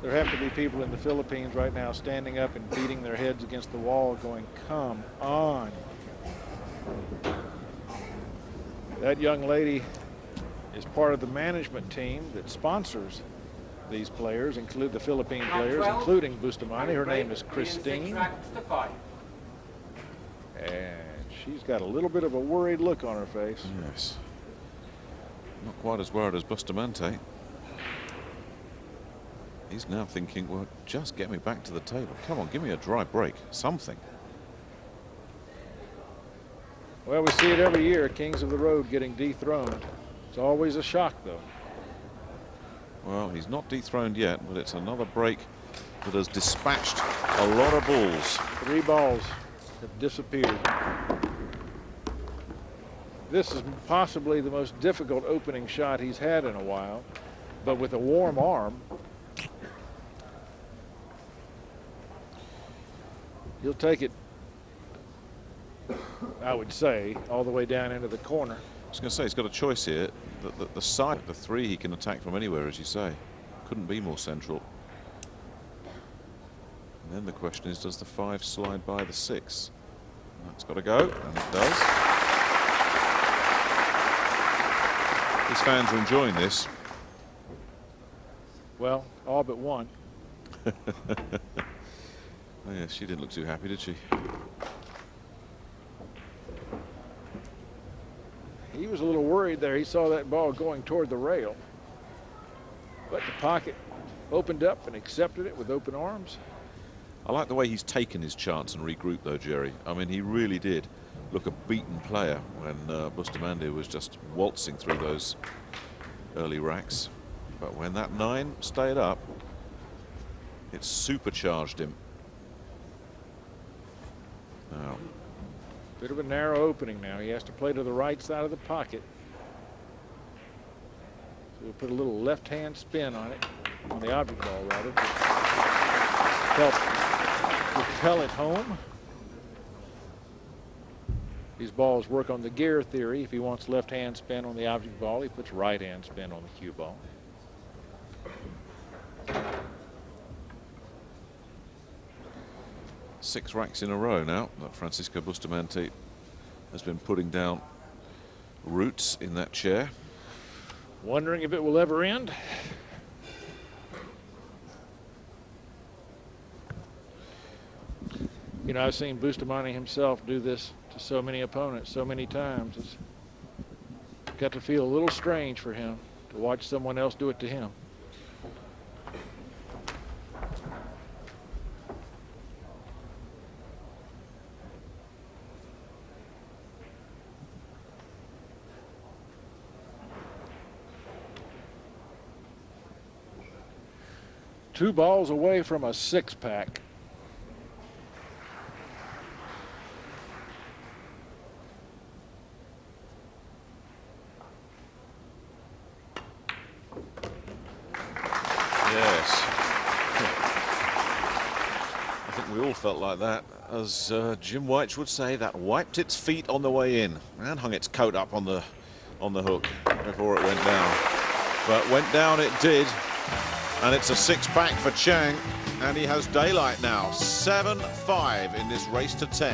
There have to be people in the Philippines right now standing up and beating their heads against the wall going, come on. That young lady is part of the management team that sponsors these players, include the Philippine players, including Bustamante. Her name is Christine. And she's got a little bit of a worried look on her face. Yes. Not quite as worried as Bustamante. He's now thinking, well, just get me back to the table. Come on, give me a dry break, something. Well, we see it every year, Kings of the Road getting dethroned. It's always a shock, though. Well, he's not dethroned yet, but it's another break that has dispatched a lot of balls. 3 balls have disappeared. This is possibly the most difficult opening shot he's had in a while, but with a warm arm, he'll take it, I would say, all the way down into the corner. I was going to say, he's got a choice here. The side, the 3 he can attack from anywhere, as you say. Couldn't be more central. And then the question is, does the 5 slide by the 6? That's got to go, and it does. These fans are enjoying this. Well, all but one. Oh, yeah, she didn't look too happy, did she? He was a little worried there. He saw that ball going toward the rail. But the pocket opened up and accepted it with open arms. I like the way he's taken his chance and regrouped, though, Jerry. I mean, he really did look a beaten player when Bustamante was just waltzing through those early racks. But when that 9 stayed up, it supercharged him. Now, Bit of a narrow opening now. He has to play to the right side of the pocket. So we'll put a little left-hand spin on it, on the object ball rather, to help propel it home. These balls work on the gear theory. If he wants left-hand spin on the object ball, he puts right-hand spin on the cue ball. Six racks in a row now that Francisco Bustamante has been putting down roots in that chair. Wondering if it will ever end. You know, I've seen Bustamante himself do this to so many opponents so many times. It's got to feel a little strange for him to watch someone else do it to him. Two balls away from a six-pack. Yes. I think we all felt like that. As Jim White would say, that wiped its feet on the way in and hung its coat up on the hook before it went down. But went down it did. And it's a six-pack for Chang, and he has daylight now. 7-5 in this race to 10.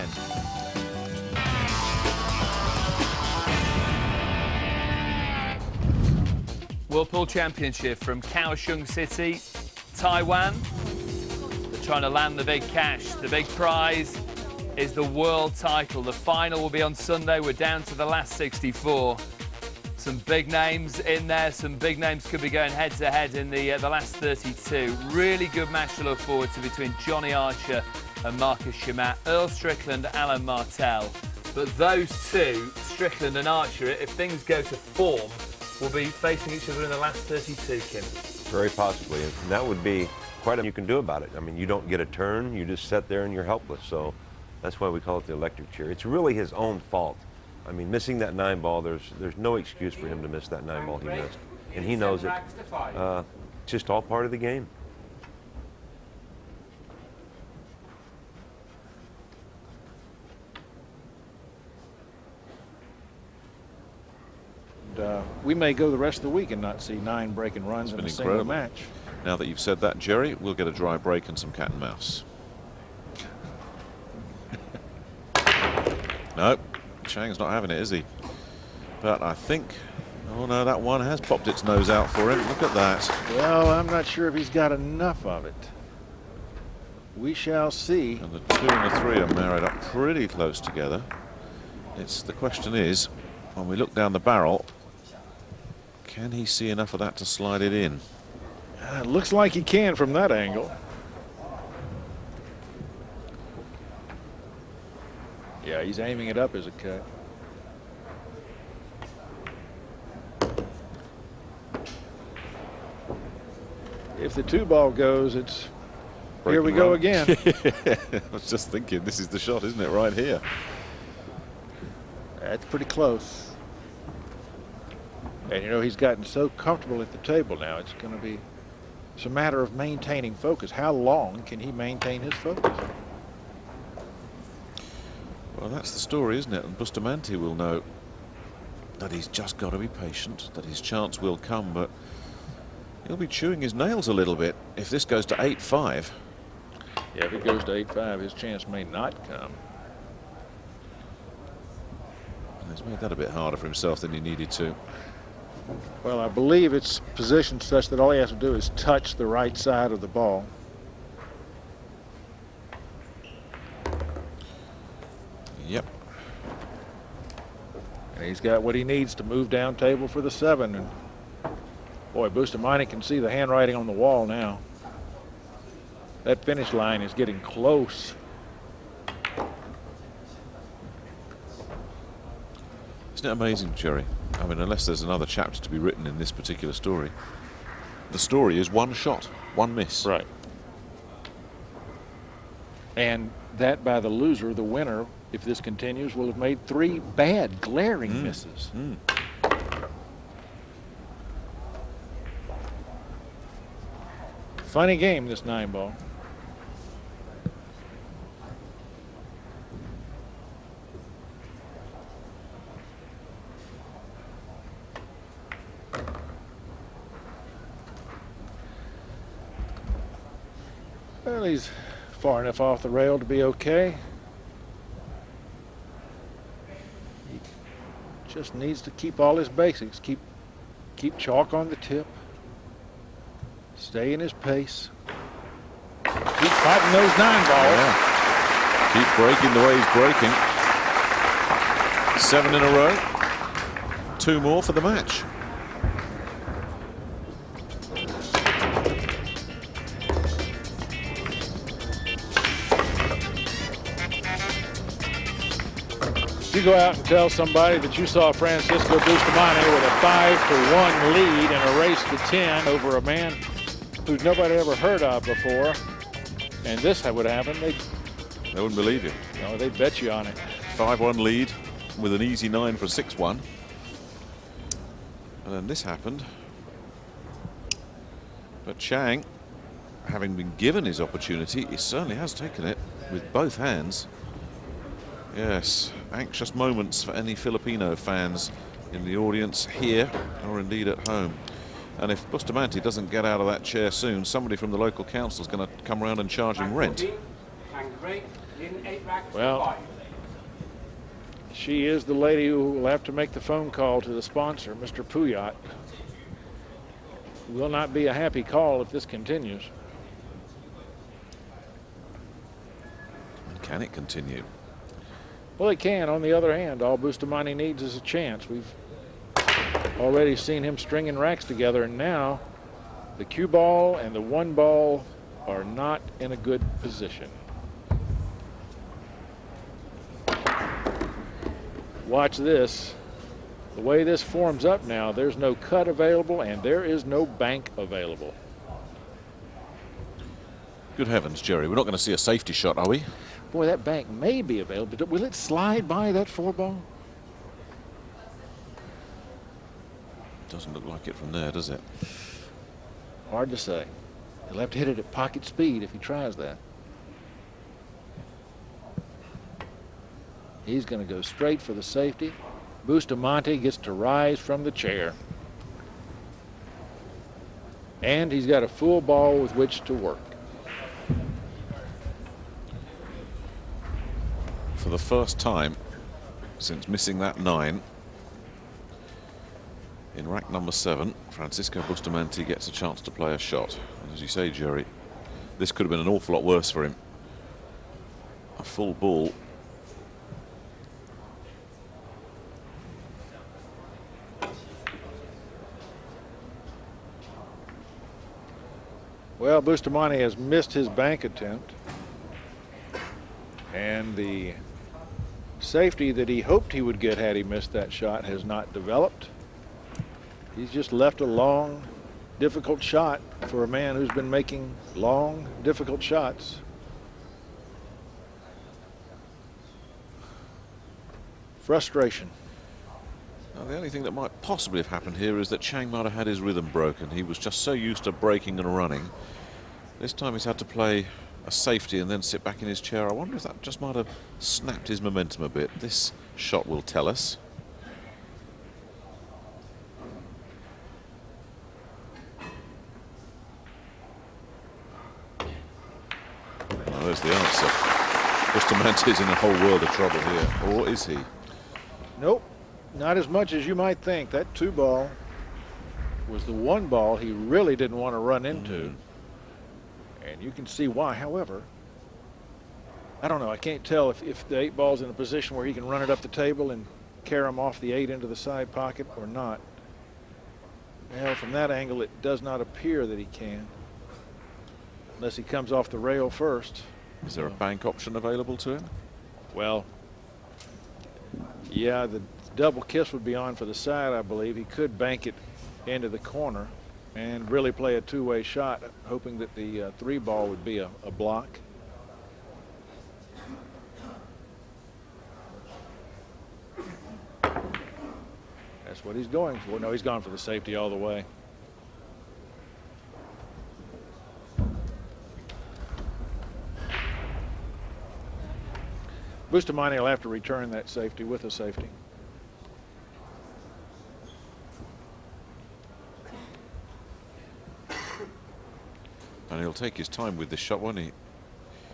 World Pool Championship from Kaohsiung City, Taiwan. They're trying to land the big cash. The big prize is the world title. The final will be on Sunday. We're down to the last 64. Some big names in there. Some big names could be going head-to-head in the last 32. Really good match to look forward to between Johnny Archer and Marcus Chamat. Earl Strickland, Alan Martell. But those two, Strickland and Archer, if things go to form, will be facing each other in the last 32, Kim. Very possibly, and that would be quite a you can do about it. I mean, you don't get a turn, you just sit there and you're helpless. So that's why we call it the electric chair. It's really his own fault. I mean, missing that 9 ball, there's no excuse for him to miss that 9 ball he missed. And he knows it. Just all part of the game. And, we may go the rest of the week and not see 9 breaking runs in a single match. Now that you've said that, Jerry, we'll get a dry break and some cat and mouse. No. Chang's not having it, is he? But I think, oh no, that one has popped its nose out for him. Look at that. Well, I'm not sure if he's got enough of it. We shall see. And the 2 and the 3 are married up pretty close together. The question is, when we look down the barrel, can he see enough of that to slide it in? It looks like he can from that angle. Yeah, he's aiming it up as a cut. If the 2 ball goes, it's here we go again. I was just thinking, this is the shot, isn't it? Right here. That's pretty close. And you know, he's gotten so comfortable at the table now. It's a matter of maintaining focus. How long can he maintain his focus? Well, that's the story, isn't it? And Bustamante will know that he's just got to be patient, that his chance will come, but he'll be chewing his nails a little bit if this goes to 8-5. Yeah, if it goes to 8-5, his chance may not come. And he's made that a bit harder for himself than he needed to. Well, I believe it's positioned such that all he has to do is touch the right side of the ball. Yep. And he's got what he needs to move down table for the 7. And boy, Bustamante can see the handwriting on the wall now. That finish line is getting close. Isn't it amazing, Jerry? I mean, unless there's another chapter to be written in this particular story. The story is one shot, one miss. Right. And that by the loser, the winner, if this continues, will have made 3 bad, glaring misses. Funny game, this 9 ball. Well, he's far enough off the rail to be okay. He just needs to keep all his basics. Keep chalk on the tip. Stay in his pace. Keep fighting those 9 balls. Yeah. Keep breaking the way he's breaking. 7 in a row. 2 more for the match. You go out and tell somebody that you saw Francisco Bustamante with a 5-1 lead in a race to 10 over a man who's nobody ever heard of before, and this would happen, they wouldn't believe you. No, they'd bet you on it. 5-1 lead with an easy 9 for a 6-1. And then this happened. But Chang, having been given his opportunity, he certainly has taken it with both hands. Yes, anxious moments for any Filipino fans in the audience here or indeed at home. And if Bustamante doesn't get out of that chair soon, somebody from the local council is going to come around and charge him rent. Well, she is the lady who will have to make the phone call to the sponsor, Mr. Puyat. Will not be a happy call if this continues. Can it continue? Well, it can. On the other hand, all Bustamante needs is a chance. We've already seen him stringing racks together, and now the cue ball and the 1 ball are not in a good position. Watch this. The way this forms up now, there's no cut available and there is no bank available. Good heavens, Jerry, we're not going to see a safety shot, are we? Boy, that bank may be available, but will it slide by that 4 ball? Doesn't look like it from there, does it? Hard to say. He'll have to hit it at pocket speed if he tries that. He's going to go straight for the safety. Bustamante gets to rise from the chair. And he's got a full ball with which to work. For the first time since missing that 9 in rack number 7, Francisco Bustamante gets a chance to play a shot. And as you say, Jerry, this could have been an awful lot worse for him. A full ball. Well, Bustamante has missed his bank attempt. And the safety that he hoped he would get had he missed that shot has not developed. He's just left a long, difficult shot for a man who's been making long, difficult shots. Frustration. Now, the only thing that might possibly have happened here is that Chang might have had his rhythm broken. He was just so used to breaking and running. This time he's had to play a safety and then sit back in his chair. I wonder if that just might have snapped his momentum a bit. This shot will tell us. Oh, there's the answer. Bustamante's in a whole world of trouble here, or is he? Nope, not as much as you might think. That 2 ball was the 1 ball he really didn't want to run into. And you can see why. However, I don't know. I can't tell if the 8 ball's in a position where he can run it up the table and carry him off the 8 into the side pocket or not. Well, from that angle, it does not appear that he can, unless he comes off the rail first. Is there a bank option available to him? Well, yeah, the double kiss would be on for the side, I believe. He could bank it into the corner and really play a 2-way shot, hoping that the 3 ball would be a block. That's what he's going for. No, he's gone for the safety all the way. Bustamante will have to return that safety with a safety. And he'll take his time with this shot, won't he?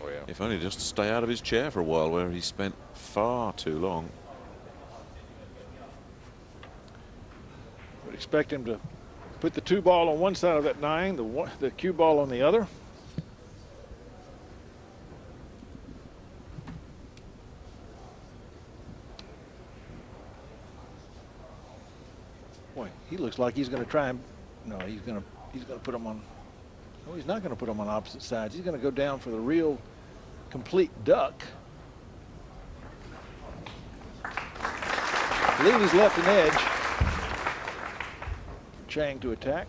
Oh, yeah. If only just to stay out of his chair for a while, where he spent far too long. Would expect him to put the 2 ball on one side of that 9, the cue ball on the other. Boy, he looks like he's going to try and, no, he's going to put him on, no, he's not going to put him on opposite sides. He's going to go down for the real complete duck. I believe he's left an edge. Chang to attack.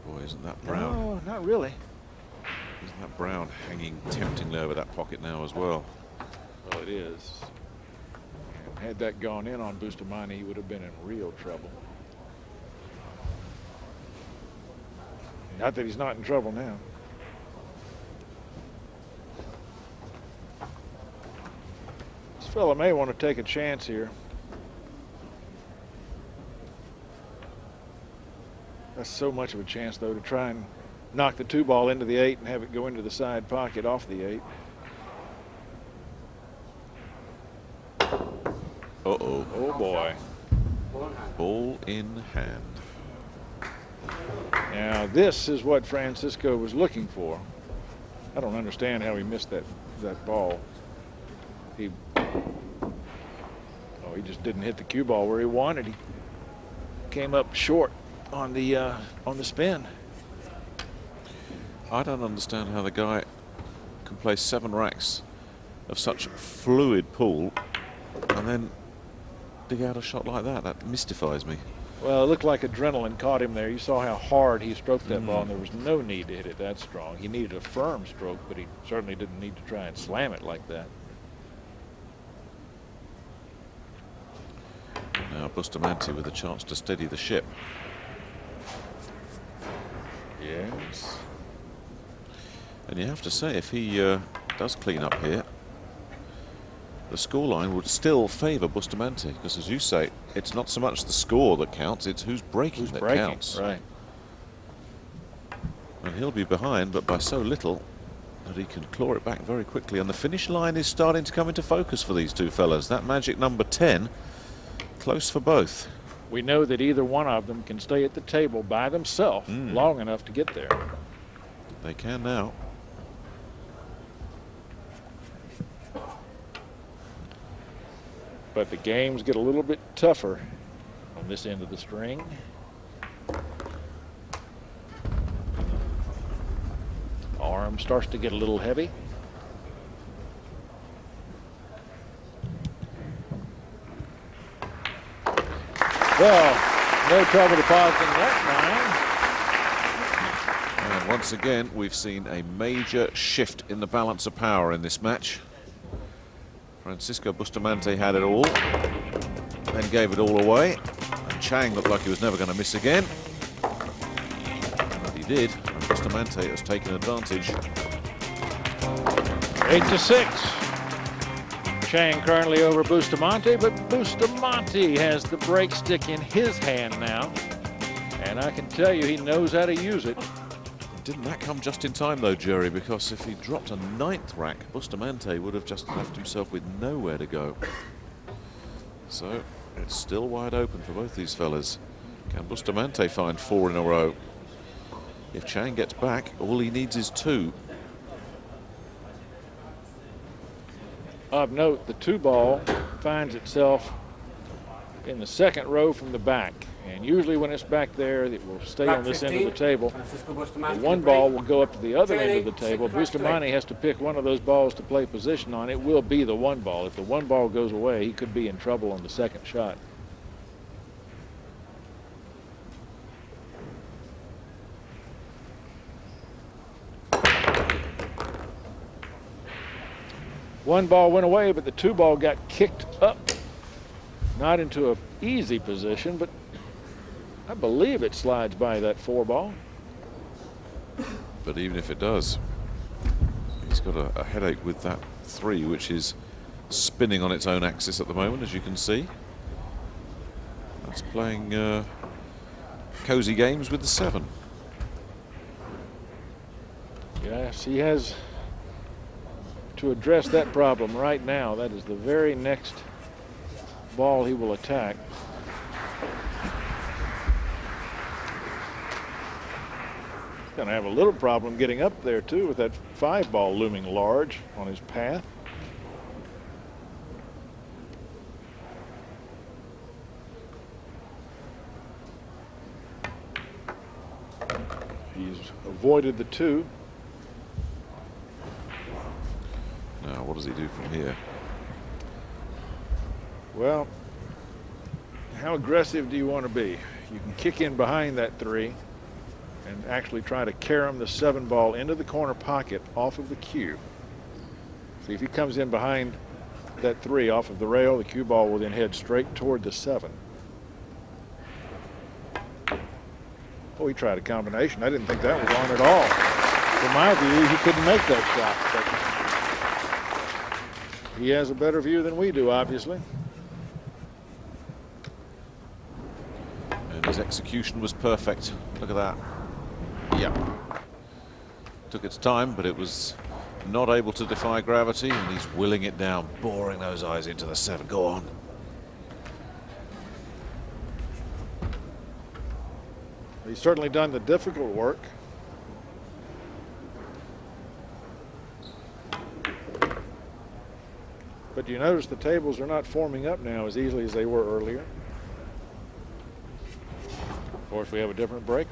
Boy, isn't that brown? No, not really. Isn't that brown hanging temptingly over that pocket now as well? Well, it is. And had that gone in on Bustamante, he would have been in real trouble. Not that he's not in trouble now. This fella may want to take a chance here. That's so much of a chance, though, to try and knock the 2 ball into the 8 and have it go into the side pocket off the 8. Uh-oh. Oh, boy. Ball in hand. Now, this is what Francisco was looking for. I don't understand how he missed that ball. He just didn't hit the cue ball where he wanted. He came up short on the spin. I don't understand how the guy can play 7 racks of such fluid pool and then dig out a shot like that. That mystifies me. Well, it looked like adrenaline caught him there. You saw how hard he stroked that ball, and there was no need to hit it that strong. He needed a firm stroke, but he certainly didn't need to try and slam it like that. Now Bustamante with a chance to steady the ship. Yes. And you have to say, if he does clean up here, the scoreline would still favour Bustamante, because as you say, it's not so much the score that counts, it's who's breaking that counts. Right. And he'll be behind, but by so little that he can claw it back very quickly. And the finish line is starting to come into focus for these two fellas. That magic number 10, close for both. We know that either one of them can stay at the table by themselves long enough to get there. They can now. But the games get a little bit tougher on this end of the string. Arm starts to get a little heavy. Well, no trouble depositing that And once again, we've seen a major shift in the balance of power in this match. Francisco Bustamante had it all, then gave it all away. And Chang looked like he was never going to miss again. But he did, and Bustamante has taken advantage. 8-6. Chang currently over Bustamante, but Bustamante has the break stick in his hand now. And I can tell you he knows how to use it. Didn't that come just in time though, Jerry? Because if he dropped a 9th rack, Bustamante would have just left himself with nowhere to go. So it's still wide open for both these fellas. Can Bustamante find 4 in a row? If Chang gets back, all he needs is 2. Of note, the 2-ball finds itself in the 2nd row from the back. And usually when it's back there, it will stay on this end of the table. The 1-ball will go up to the other end of the table. Bustamante has to pick one of those balls to play position on. It will be the 1-ball. If the 1-ball goes away, he could be in trouble on the 2nd shot. One ball went away, but the 2-ball got kicked up. Not into an easy position, but I believe it slides by that 4-ball. But even if it does, he's got a headache with that 3, which is spinning on its own axis at the moment, as you can see. That's playing cozy games with the 7. Yes, he has to address that problem right now. That is the very next ball he will attack. He's going to have a little problem getting up there too, with that 5-ball looming large on his path. He's avoided the 2. Now, what does he do from here? Well, how aggressive do you want to be? You can kick in behind that 3 and actually try to carom the 7 ball into the corner pocket off of the cue. See, if he comes in behind that 3 off of the rail, the cue ball will then head straight toward the 7. Oh, he tried a combination. I didn't think that was on at all. From my view, he couldn't make that shot. But he has a better view than we do, obviously. And his execution was perfect. Look at that. Yeah. Took its time, but it was not able to defy gravity, and he's willing it down, boring those eyes into the 7. Go on. He's certainly done the difficult work. But you notice the tables are not forming up now as easily as they were earlier. Of course, we have a different breaker.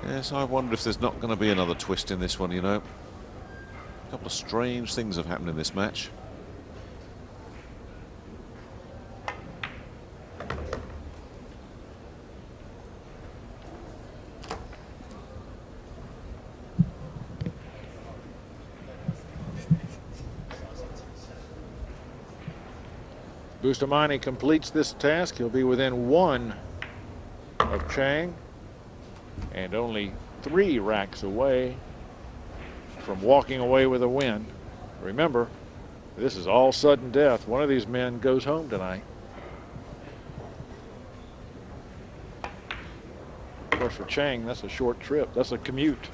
Yes, I wonder if there's not going to be another twist in this one, you know. A couple of strange things have happened in this match. Bustamante completes this task. He'll be within 1 of Chang and only 3 racks away from walking away with a win. Remember, this is all sudden death. One of these men goes home tonight. Of course, for Chang, that's a short trip. That's a commute.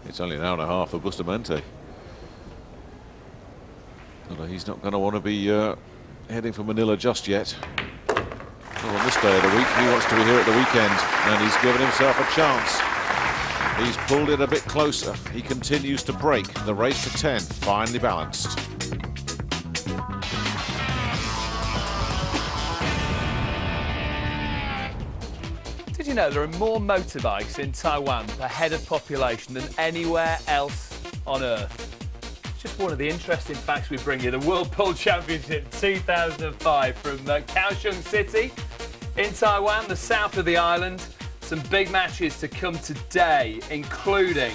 It's only an hour and a half for Bustamante. Although he's not going to want to be heading for Manila just yet. Well, on this day of the week, he wants to be here at the weekend, and he's given himself a chance. He's pulled it a bit closer. He continues to break. The race to 10, finely balanced. Did you know there are more motorbikes in Taiwan per head of population than anywhere else on Earth? Just one of the interesting facts we bring you. The World Pool Championship 2005 from Kaohsiung City in Taiwan, the south of the island. Some big matches to come today, including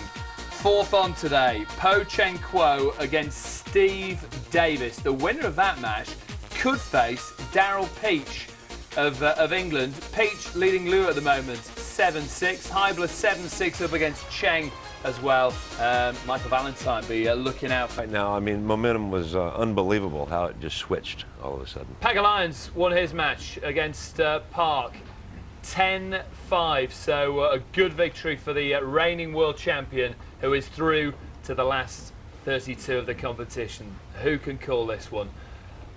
4th on today, Po Chen Kuo against Steve Davis. The winner of that match could face Daryl Peach of England. Peach leading Liu at the moment, 7-6. Heibler 7-6 up against Chang as well. Michael Valentine be looking out for. Right now, I mean, momentum was unbelievable how it just switched all of a sudden. Pagger Lyons won his match against Park, 10-5. So a good victory for the reigning world champion, who is through to the last 32 of the competition. Who can call this one?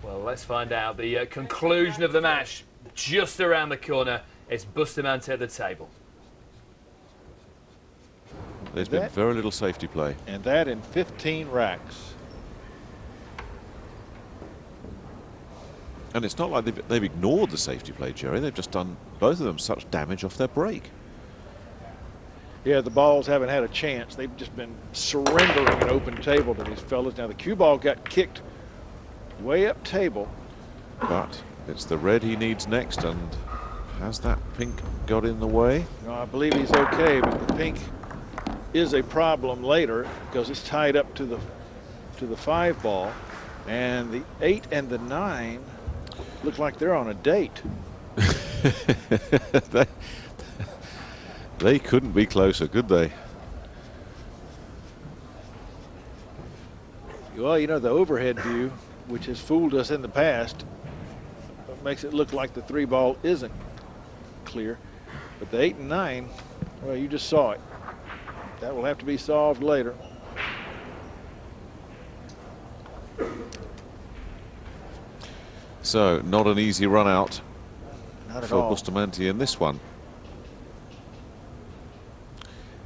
Well, let's find out. The conclusion of the match just around the corner. It's Bustamante at the table. There's been very little safety play. And that in 15 racks. And it's not like they've ignored the safety play, Jerry. They've just done, both of them, such damage off their break. Yeah, the balls haven't had a chance. They've just been surrendering an open table to these fellas. Now the cue ball got kicked way up table. But it's the red he needs next, and has that pink got in the way? No, I believe he's okay, but the pink is a problem later because it's tied up to the 5 ball, and the 8 and the 9 look like they're on a date. They couldn't be closer, could they? Well, you know, the overhead view, which has fooled us in the past, makes it look like the 3 ball isn't clear, but the 8 and 9, well, you just saw it. That will have to be solved later. So, not an easy run out for all. Bustamante in this one.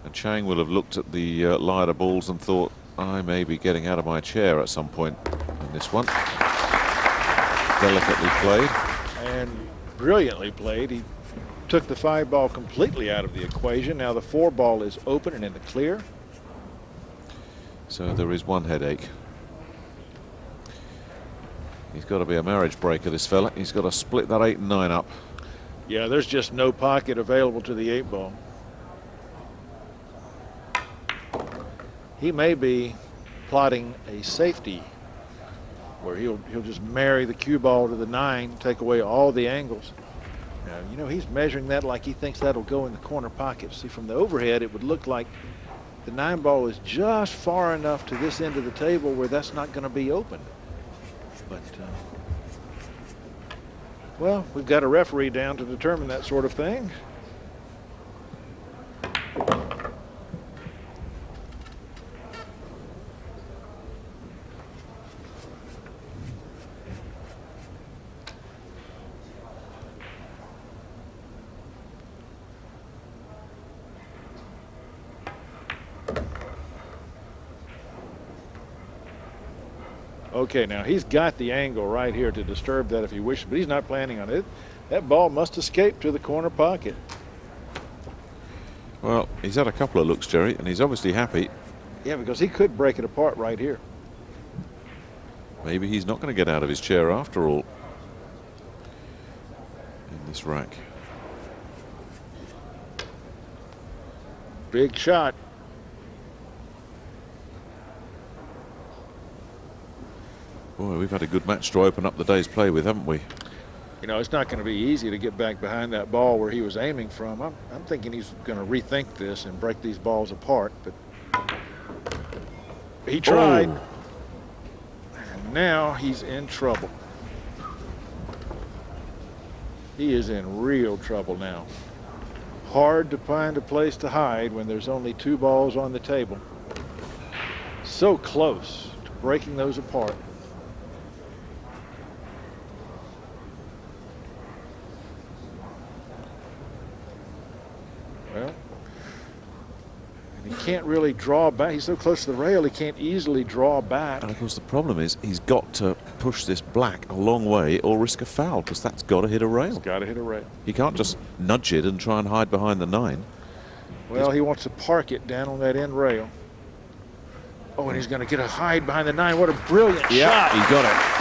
And Chang will have looked at the lighter balls and thought, I may be getting out of my chair at some point in this one. Delicately played. And brilliantly played. He took the 5 ball completely out of the equation. Now the 4 ball is open and in the clear. So there is one headache. He's got to be a marriage breaker, this fella. He's got to split that 8 and 9 up. Yeah, there's just no pocket available to the 8 ball. He may be plotting a safety where he'll just marry the cue ball to the 9, take away all the angles. Now, you know, he's measuring that like he thinks that'll go in the corner pocket. See, from the overhead, it would look like the 9 ball is just far enough to this end of the table where that's not going to be open. But, well, we've got a referee down to determine that sort of thing. Okay, now he's got the angle right here to disturb that if he wishes, but he's not planning on it. That ball must escape to the corner pocket. Well, he's had a couple of looks, Jerry, and he's obviously happy. Yeah, because he could break it apart right here. Maybe he's not going to get out of his chair after all in this rack. Big shot. Boy, we've had a good match to open up the day's play with, haven't we? You know, it's not going to be easy to get back behind that ball where he was aiming from. I'm thinking he's going to rethink this and break these balls apart, but he tried. Oh. And now he's in trouble. He is in real trouble now. Hard to find a place to hide when there's only 2 balls on the table. So close to breaking those apart. Well, and he can't really draw back. He's so close to the rail, he can't easily draw back. And of course the problem is he's got to push this black a long way or risk a foul, because that's got to hit a rail. He's got to hit a rail. He can't just nudge it and try and hide behind the 9. Well, he wants to park it down on that end rail. Oh, and he's going to get a hide behind the 9. What a brilliant shot. He got it.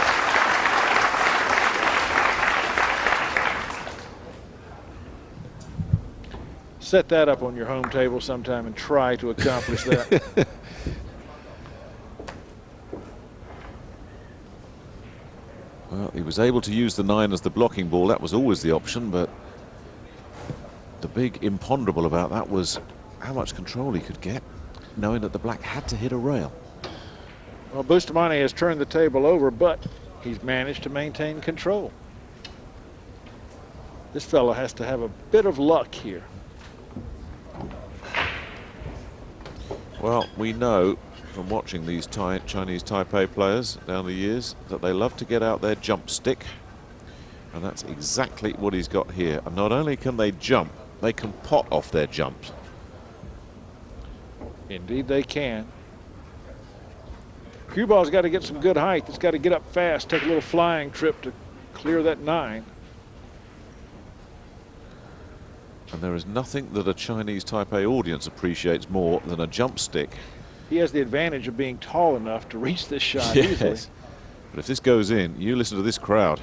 Set that up on your home table sometime and try to accomplish that. Well, he was able to use the 9 as the blocking ball. That was always the option, but the big imponderable about that was how much control he could get, knowing that the black had to hit a rail. Well, Bustamante has turned the table over, but he's managed to maintain control. This fellow has to have a bit of luck here. Well, we know from watching these Chinese Taipei players down the years that they love to get out their jump stick, and that's exactly what he's got here. And not only can they jump, they can pot off their jumps. Indeed they can. Cue ball's got to get some good height. It's got to get up fast, take a little flying trip to clear that 9. And there is nothing that a Chinese Taipei audience appreciates more than a jump stick. He has the advantage of being tall enough to reach this shot easily. But if this goes in, you listen to this crowd.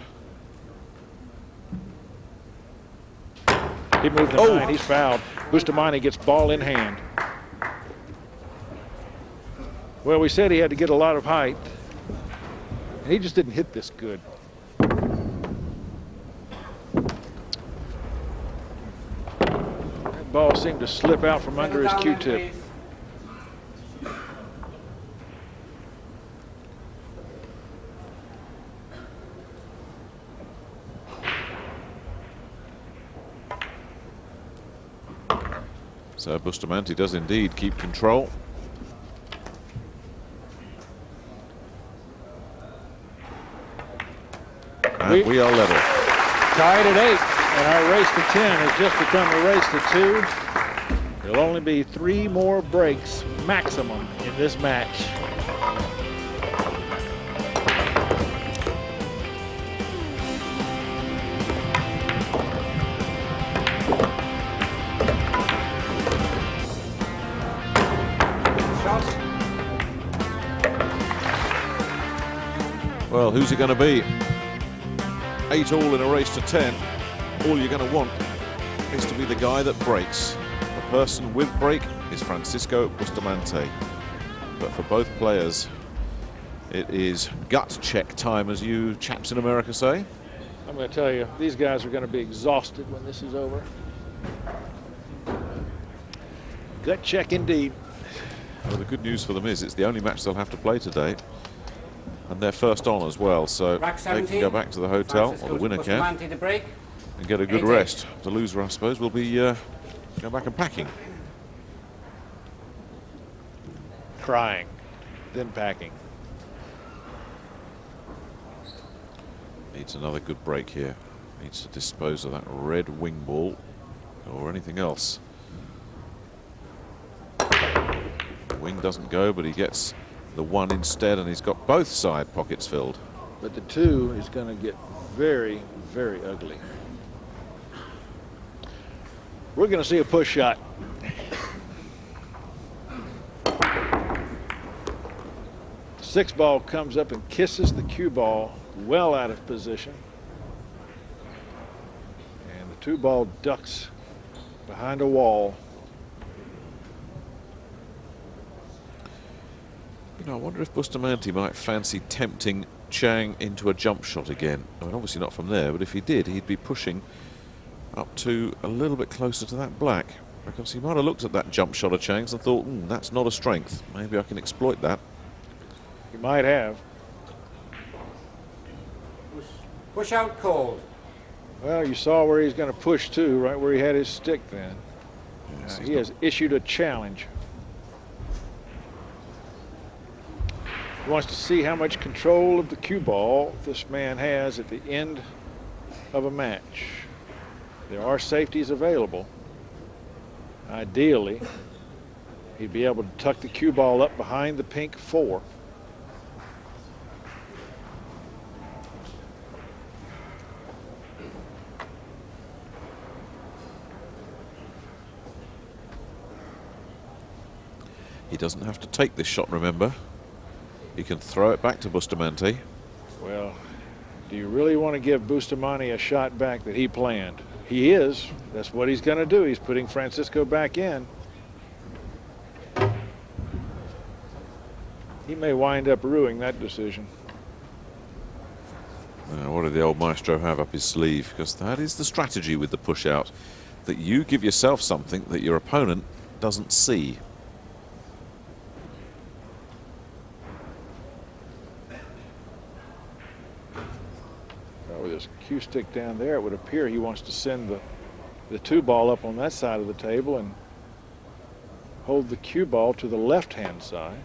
He moved the 9. He's fouled. Bustamante gets ball in hand. Well, we said he had to get a lot of height, and he just didn't hit this good. That ball seemed to slip out from under his Q-tip. So Bustamante does indeed keep control. And we are level. Tied at 8, and our race to 10 has just become a race to 2. There'll only be 3 more breaks maximum in this match. Well, who's it going to be? 8 all in a race to 10. All you're going to want is to be the guy that breaks. The person with break is Francisco Bustamante. But for both players, it is gut check time, as you chaps in America say. I'm going to tell you, these guys are going to be exhausted when this is over. Gut check indeed. Well, the good news for them is it's the only match they'll have to play today. And they're first on as well, so Rack they 17, can go back to the hotel, or the winner can, Bustamante to break. and get a good 8-8. rest. The loser, I suppose, will be going back and packing. Crying, then packing. Needs another good break here. Needs to dispose of that red wing ball or anything else. The wing doesn't go, but he gets the 1 instead, and he's got both side pockets filled. But the 2 is going to get very, very ugly. We're going to see a push shot. Six ball comes up and kisses the cue ball well out of position. And the 2 ball ducks behind a wall. You know, I wonder if Bustamante might fancy tempting Chang into a jump shot again. I mean, obviously not from there, but if he did, he'd be pushing up to a little bit closer to that black, because he might have looked at that jump shot of Chang's and thought, that's not a strength. Maybe I can exploit that. He might have. Push out called. Well, you saw where he's going to push to, right where he had his stick then. Yes, He has issued a challenge. He wants to see how much control of the cue ball this man has at the end of a match. There are safeties available. Ideally, he'd be able to tuck the cue ball up behind the pink 4. He doesn't have to take this shot, remember. He can throw it back to Bustamante. Well, do you really want to give Bustamante a shot back that he planned? He is. That's what he's going to do. He's putting Francisco back in. He may wind up ruining that decision. Now, what did the old maestro have up his sleeve? Because that is the strategy with the push out, that you give yourself something that your opponent doesn't see. With his cue stick down there, it would appear he wants to send the 2 ball up on that side of the table and hold the cue ball to the left-hand side.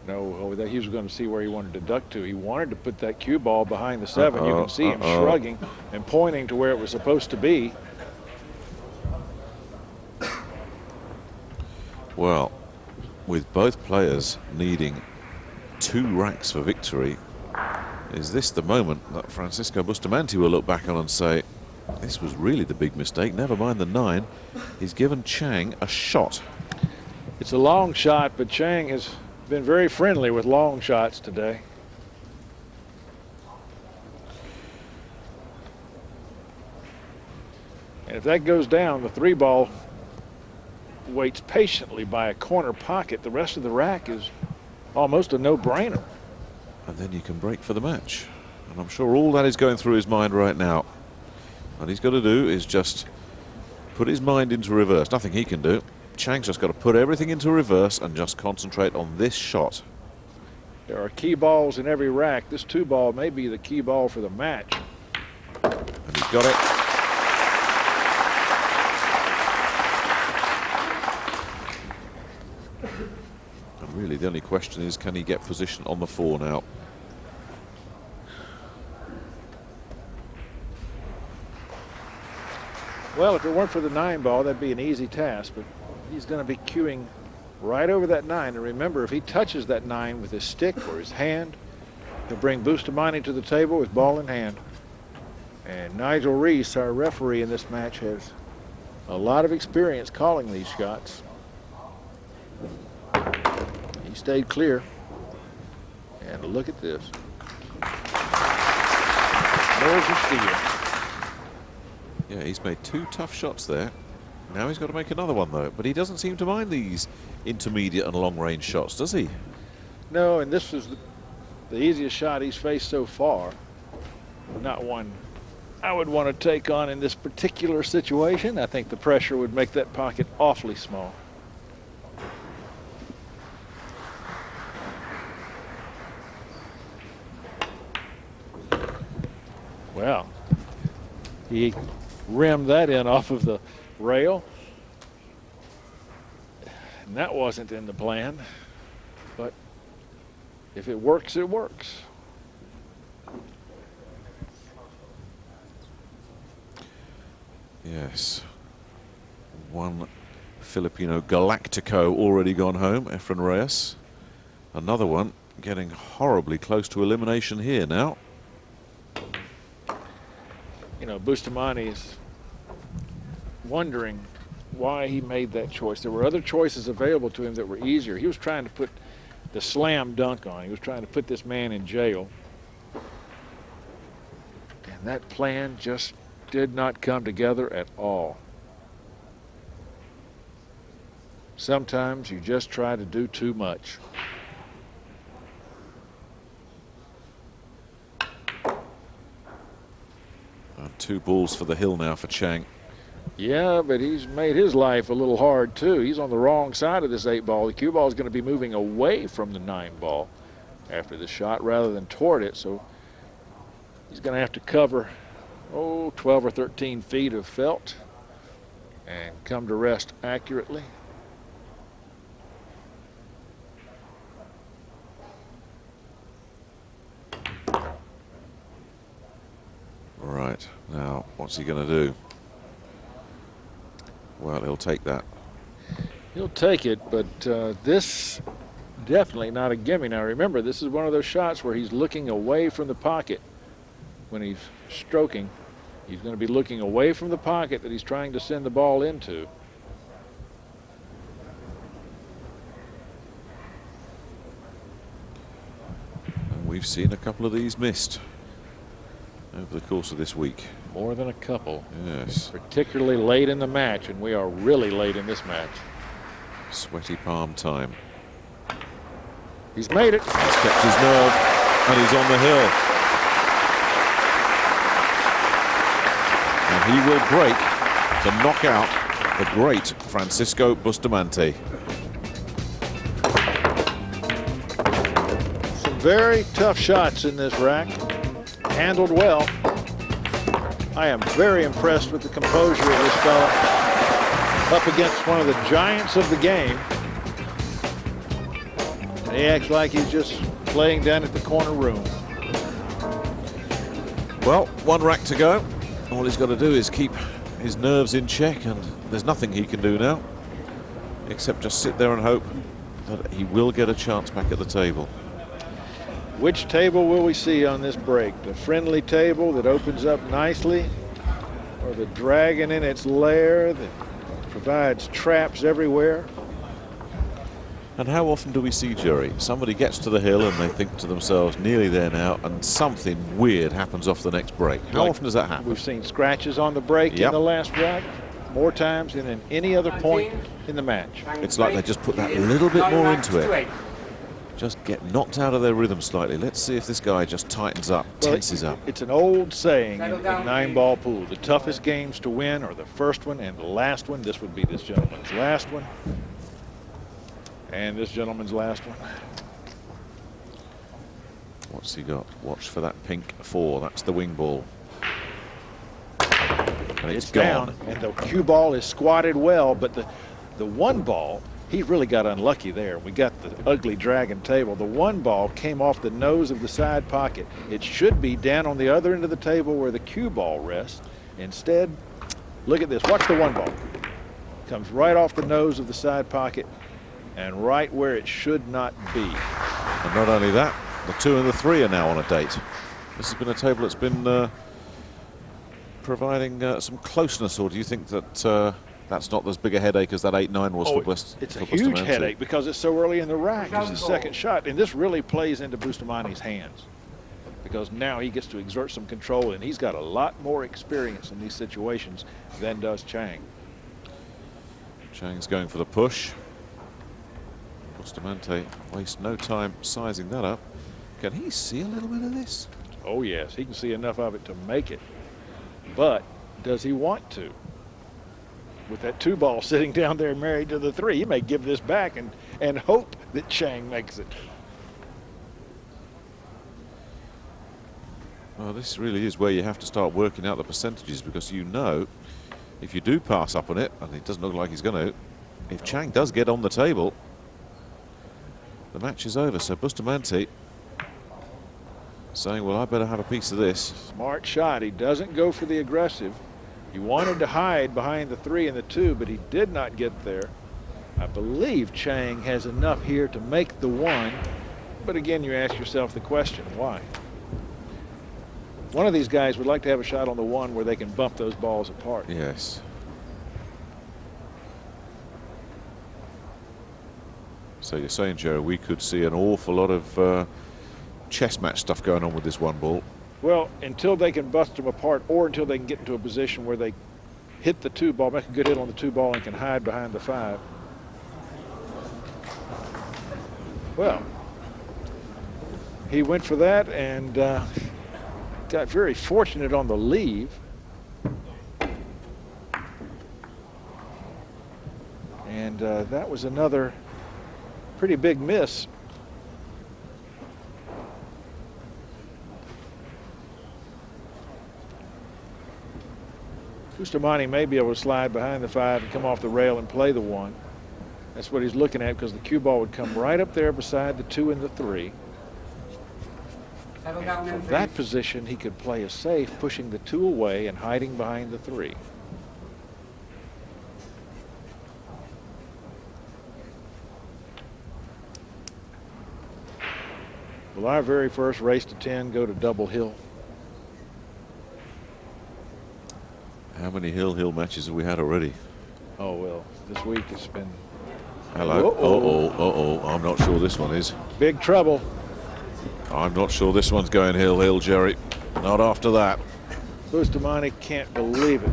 No, he was going to see where he wanted to duck to. He wanted to put that cue ball behind the 7. You can see him shrugging and pointing to where it was supposed to be. Well, with both players needing 2 racks for victory, is this the moment that Francisco Bustamante will look back on and say, this was really the big mistake, never mind the 9. He's given Chang a shot. It's a long shot, but Chang has been very friendly with long shots today. And if that goes down, the 3 ball waits patiently by a corner pocket. The rest of the rack is almost a no-brainer. And then you can break for the match. And I'm sure all that is going through his mind right now. What he's got to do is just put his mind into reverse. Nothing he can do. Chang's just got to put everything into reverse and just concentrate on this shot. There are key balls in every rack. This 2 ball may be the key ball for the match. And he's got it. And really the only question is, can he get position on the 4 now? Well, if it weren't for the 9 ball, that'd be an easy task, but he's going to be cueing right over that 9. And remember, if he touches that 9 with his stick or his hand, he'll bring Bustamante to the table with ball in hand. And Nigel Reese, our referee in this match, has a lot of experience calling these shots. He stayed clear. And look at this. There's a steal. Yeah, he's made 2 tough shots there. Now he's got to make another one, though. But he doesn't seem to mind these intermediate and long-range shots, does he? No, and this was the easiest shot he's faced so far. Not one I would want to take on in this particular situation. I think the pressure would make that pocket awfully small. Well, he rimmed that in off of the rail. And that wasn't in the plan. But if it works, it works. Yes. One Filipino Galactico already gone home, Efren Reyes. Another one getting horribly close to elimination here now. You know, Bustamante is wondering why he made that choice. There were other choices available to him that were easier. He was trying to put the slam dunk on. He was trying to put this man in jail. And that plan just did not come together at all. Sometimes you just try to do too much. And 2 balls for the hill now for Chang. Yeah, but he's made his life a little hard too. He's on the wrong side of this 8 ball. The cue ball is going to be moving away from the 9 ball after the shot rather than toward it. So he's going to have to cover 12 or 13 feet of felt and come to rest accurately. Right, now what's he going to do? Well, he'll take that. He'll take it, but this definitely not a gimme. Now remember, this is one of those shots where he's looking away from the pocket when he's stroking. He's going to be looking away from the pocket that he's trying to send the ball into. And we've seen a couple of these missed over the course of this week. More than a couple. Yes. Particularly late in the match, and we are really late in this match. Sweaty palm time. He's made it. He's kept his nerve, and he's on the hill. And he will break to knock out the great Francisco Bustamante. Some very tough shots in this rack. Handled well. I am very impressed with the composure of this fella up against one of the giants of the game. And he acts like he's just playing down at the corner room. Well, 1 rack to go. All he's got to do is keep his nerves in check, and there's nothing he can do now except just sit there and hope that he will get a chance back at the table. Which table will we see on this break? The friendly table that opens up nicely, or the dragon in its lair that provides traps everywhere? And how often do we see, Jerry, somebody gets to the hill and they think to themselves, nearly there now, and something weird happens off the next break? How Like, often does that happen? We've seen scratches on the break in the last rack more times than in any other point in the match. It's like they just put that little bit more into it. Just get knocked out of their rhythm slightly. Let's see if this guy just tightens up, tenses up. It's an old saying in 9-ball pool. The toughest games to win are the first one and the last one. This would be this gentleman's last one. And this gentleman's last one. What's he got? Watch for that pink 4. That's the wing ball. And it's gone. Down, and the cue ball is squatted well, but the 1 ball, he really got unlucky there. We got the ugly dragon table. The 1 ball came off the nose of the side pocket. It should be down on the other end of the table where the cue ball rests. Instead, look at this. Watch the 1 ball. Comes right off the nose of the side pocket and right where it should not be. And not only that, the 2 and the 3 are now on a date. This has been a table that's been providing some closeness, or do you think that that's not as big a headache as that 8-9 was for It's a for huge Bustamante. headache because it's so early in the rack. It's the second shot, and this really plays into Bustamante's hands because now he gets to exert some control, and he's got a lot more experience in these situations than does Chang. Chang's going for the push. Bustamante wastes no time sizing that up. Can he see a little bit of this? Oh, yes, he can see enough of it to make it. But does he want to? With that 2-ball sitting down there married to the 3, he may give this back and hope that Chang makes it. Well, this really is where you have to start working out the percentages, because you know if you do pass up on it, and it doesn't look like he's going to, if Chang does get on the table, the match is over. So Bustamante saying, well, I better have a piece of this. Smart shot. He doesn't go for the aggressive. He wanted to hide behind the 3 and the 2, but he did not get there. I believe Chang has enough here to make the 1, but again, you ask yourself the question, why? One of these guys would like to have a shot on the 1 where they can bump those balls apart. Yes. So you're saying, Joe, we could see an awful lot of chess match stuff going on with this 1 ball. Well, until they can bust them apart, or until they can get into a position where they hit the 2 ball, make a good hit on the 2 ball, and can hide behind the 5. Well, he went for that and got very fortunate on the leave. And that was another pretty big miss. Bustamante may be able to slide behind the 5 and come off the rail and play the 1. That's what he's looking at, because the cue ball would come right up there beside the 2 and the 3. From that position, he could play a safe, pushing the 2 away and hiding behind the 3. Will our very first race to 10 go to double hill? How many hill matches have we had already? Oh, well, this week it's been... Hello. Uh-oh. I'm not sure this one is. Big trouble. I'm not sure this one's going hill, Jerry. Not after that. Bustamante can't believe it.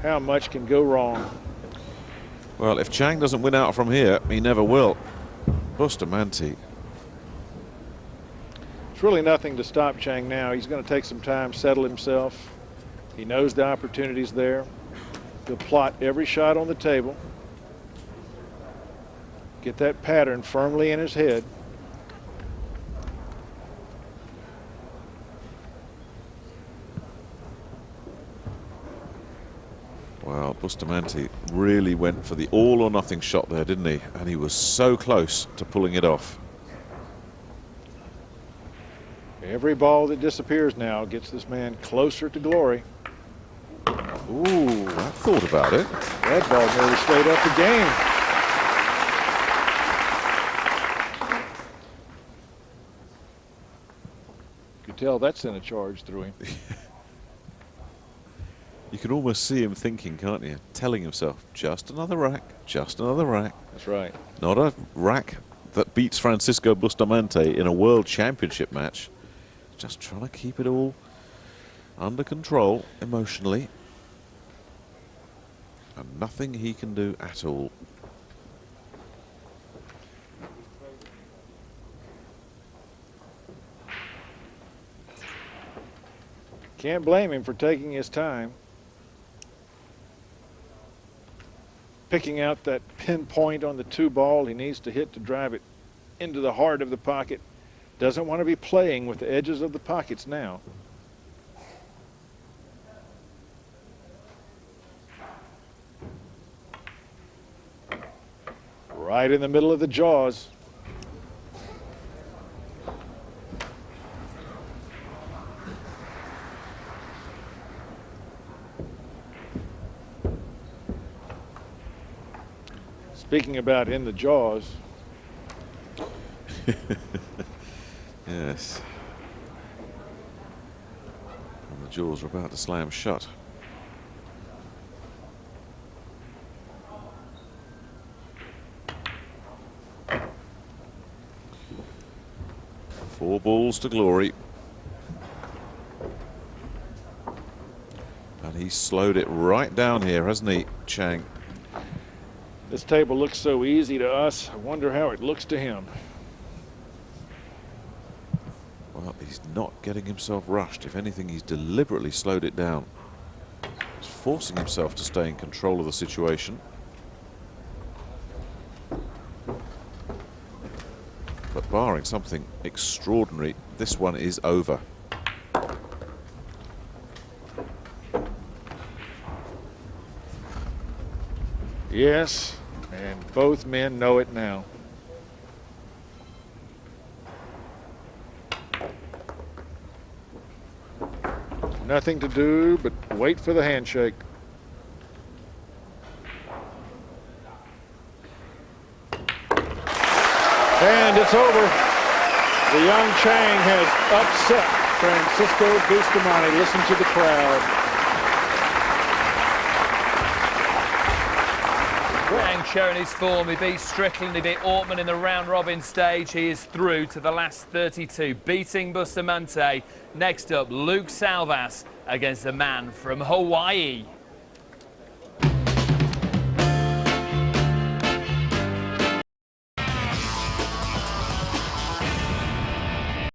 How much can go wrong? Well, if Chang doesn't win out from here, he never will. Bustamante. It's really nothing to stop Chang now. He's going to take some time, settle himself. He knows the opportunity's there. He'll plot every shot on the table. Get that pattern firmly in his head. Well, Bustamante really went for the all or nothing shot there, didn't he? And he was so close to pulling it off. Every ball that disappears now gets this man closer to glory. Ooh, I thought about it. That ball nearly stayed up the game. You could tell that sent a charge through him. You can almost see him thinking, can't you? Telling himself, just another rack, just another rack. That's right. Not a rack that beats Francisco Bustamante in a world championship match. Just trying to keep it all under control emotionally. And nothing he can do at all. Can't blame him for taking his time. Picking out that pinpoint on the 2 ball he needs to hit to drive it into the heart of the pocket. Doesn't want to be playing with the edges of the pockets now. Right in the middle of the jaws. Speaking about in the jaws. Yes. The jaws are about to slam shut. Four balls to glory. And he's slowed it right down here, hasn't he, Chang? This table looks so easy to us. I wonder how it looks to him. Well, he's not getting himself rushed. If anything, he's deliberately slowed it down. He's forcing himself to stay in control of the situation. But barring something extraordinary, this one is over. Yes, and both men know it now. Nothing to do but wait for the handshake. And it's over. The young Chang has upset Francisco Bustamante. Listen to the crowd. Chang showing his form. He beat Strickland, he beat Ortman in the round-robin stage. He is through to the last 32, beating Bustamante. Next up, Luke Salvas against the man from Hawaii.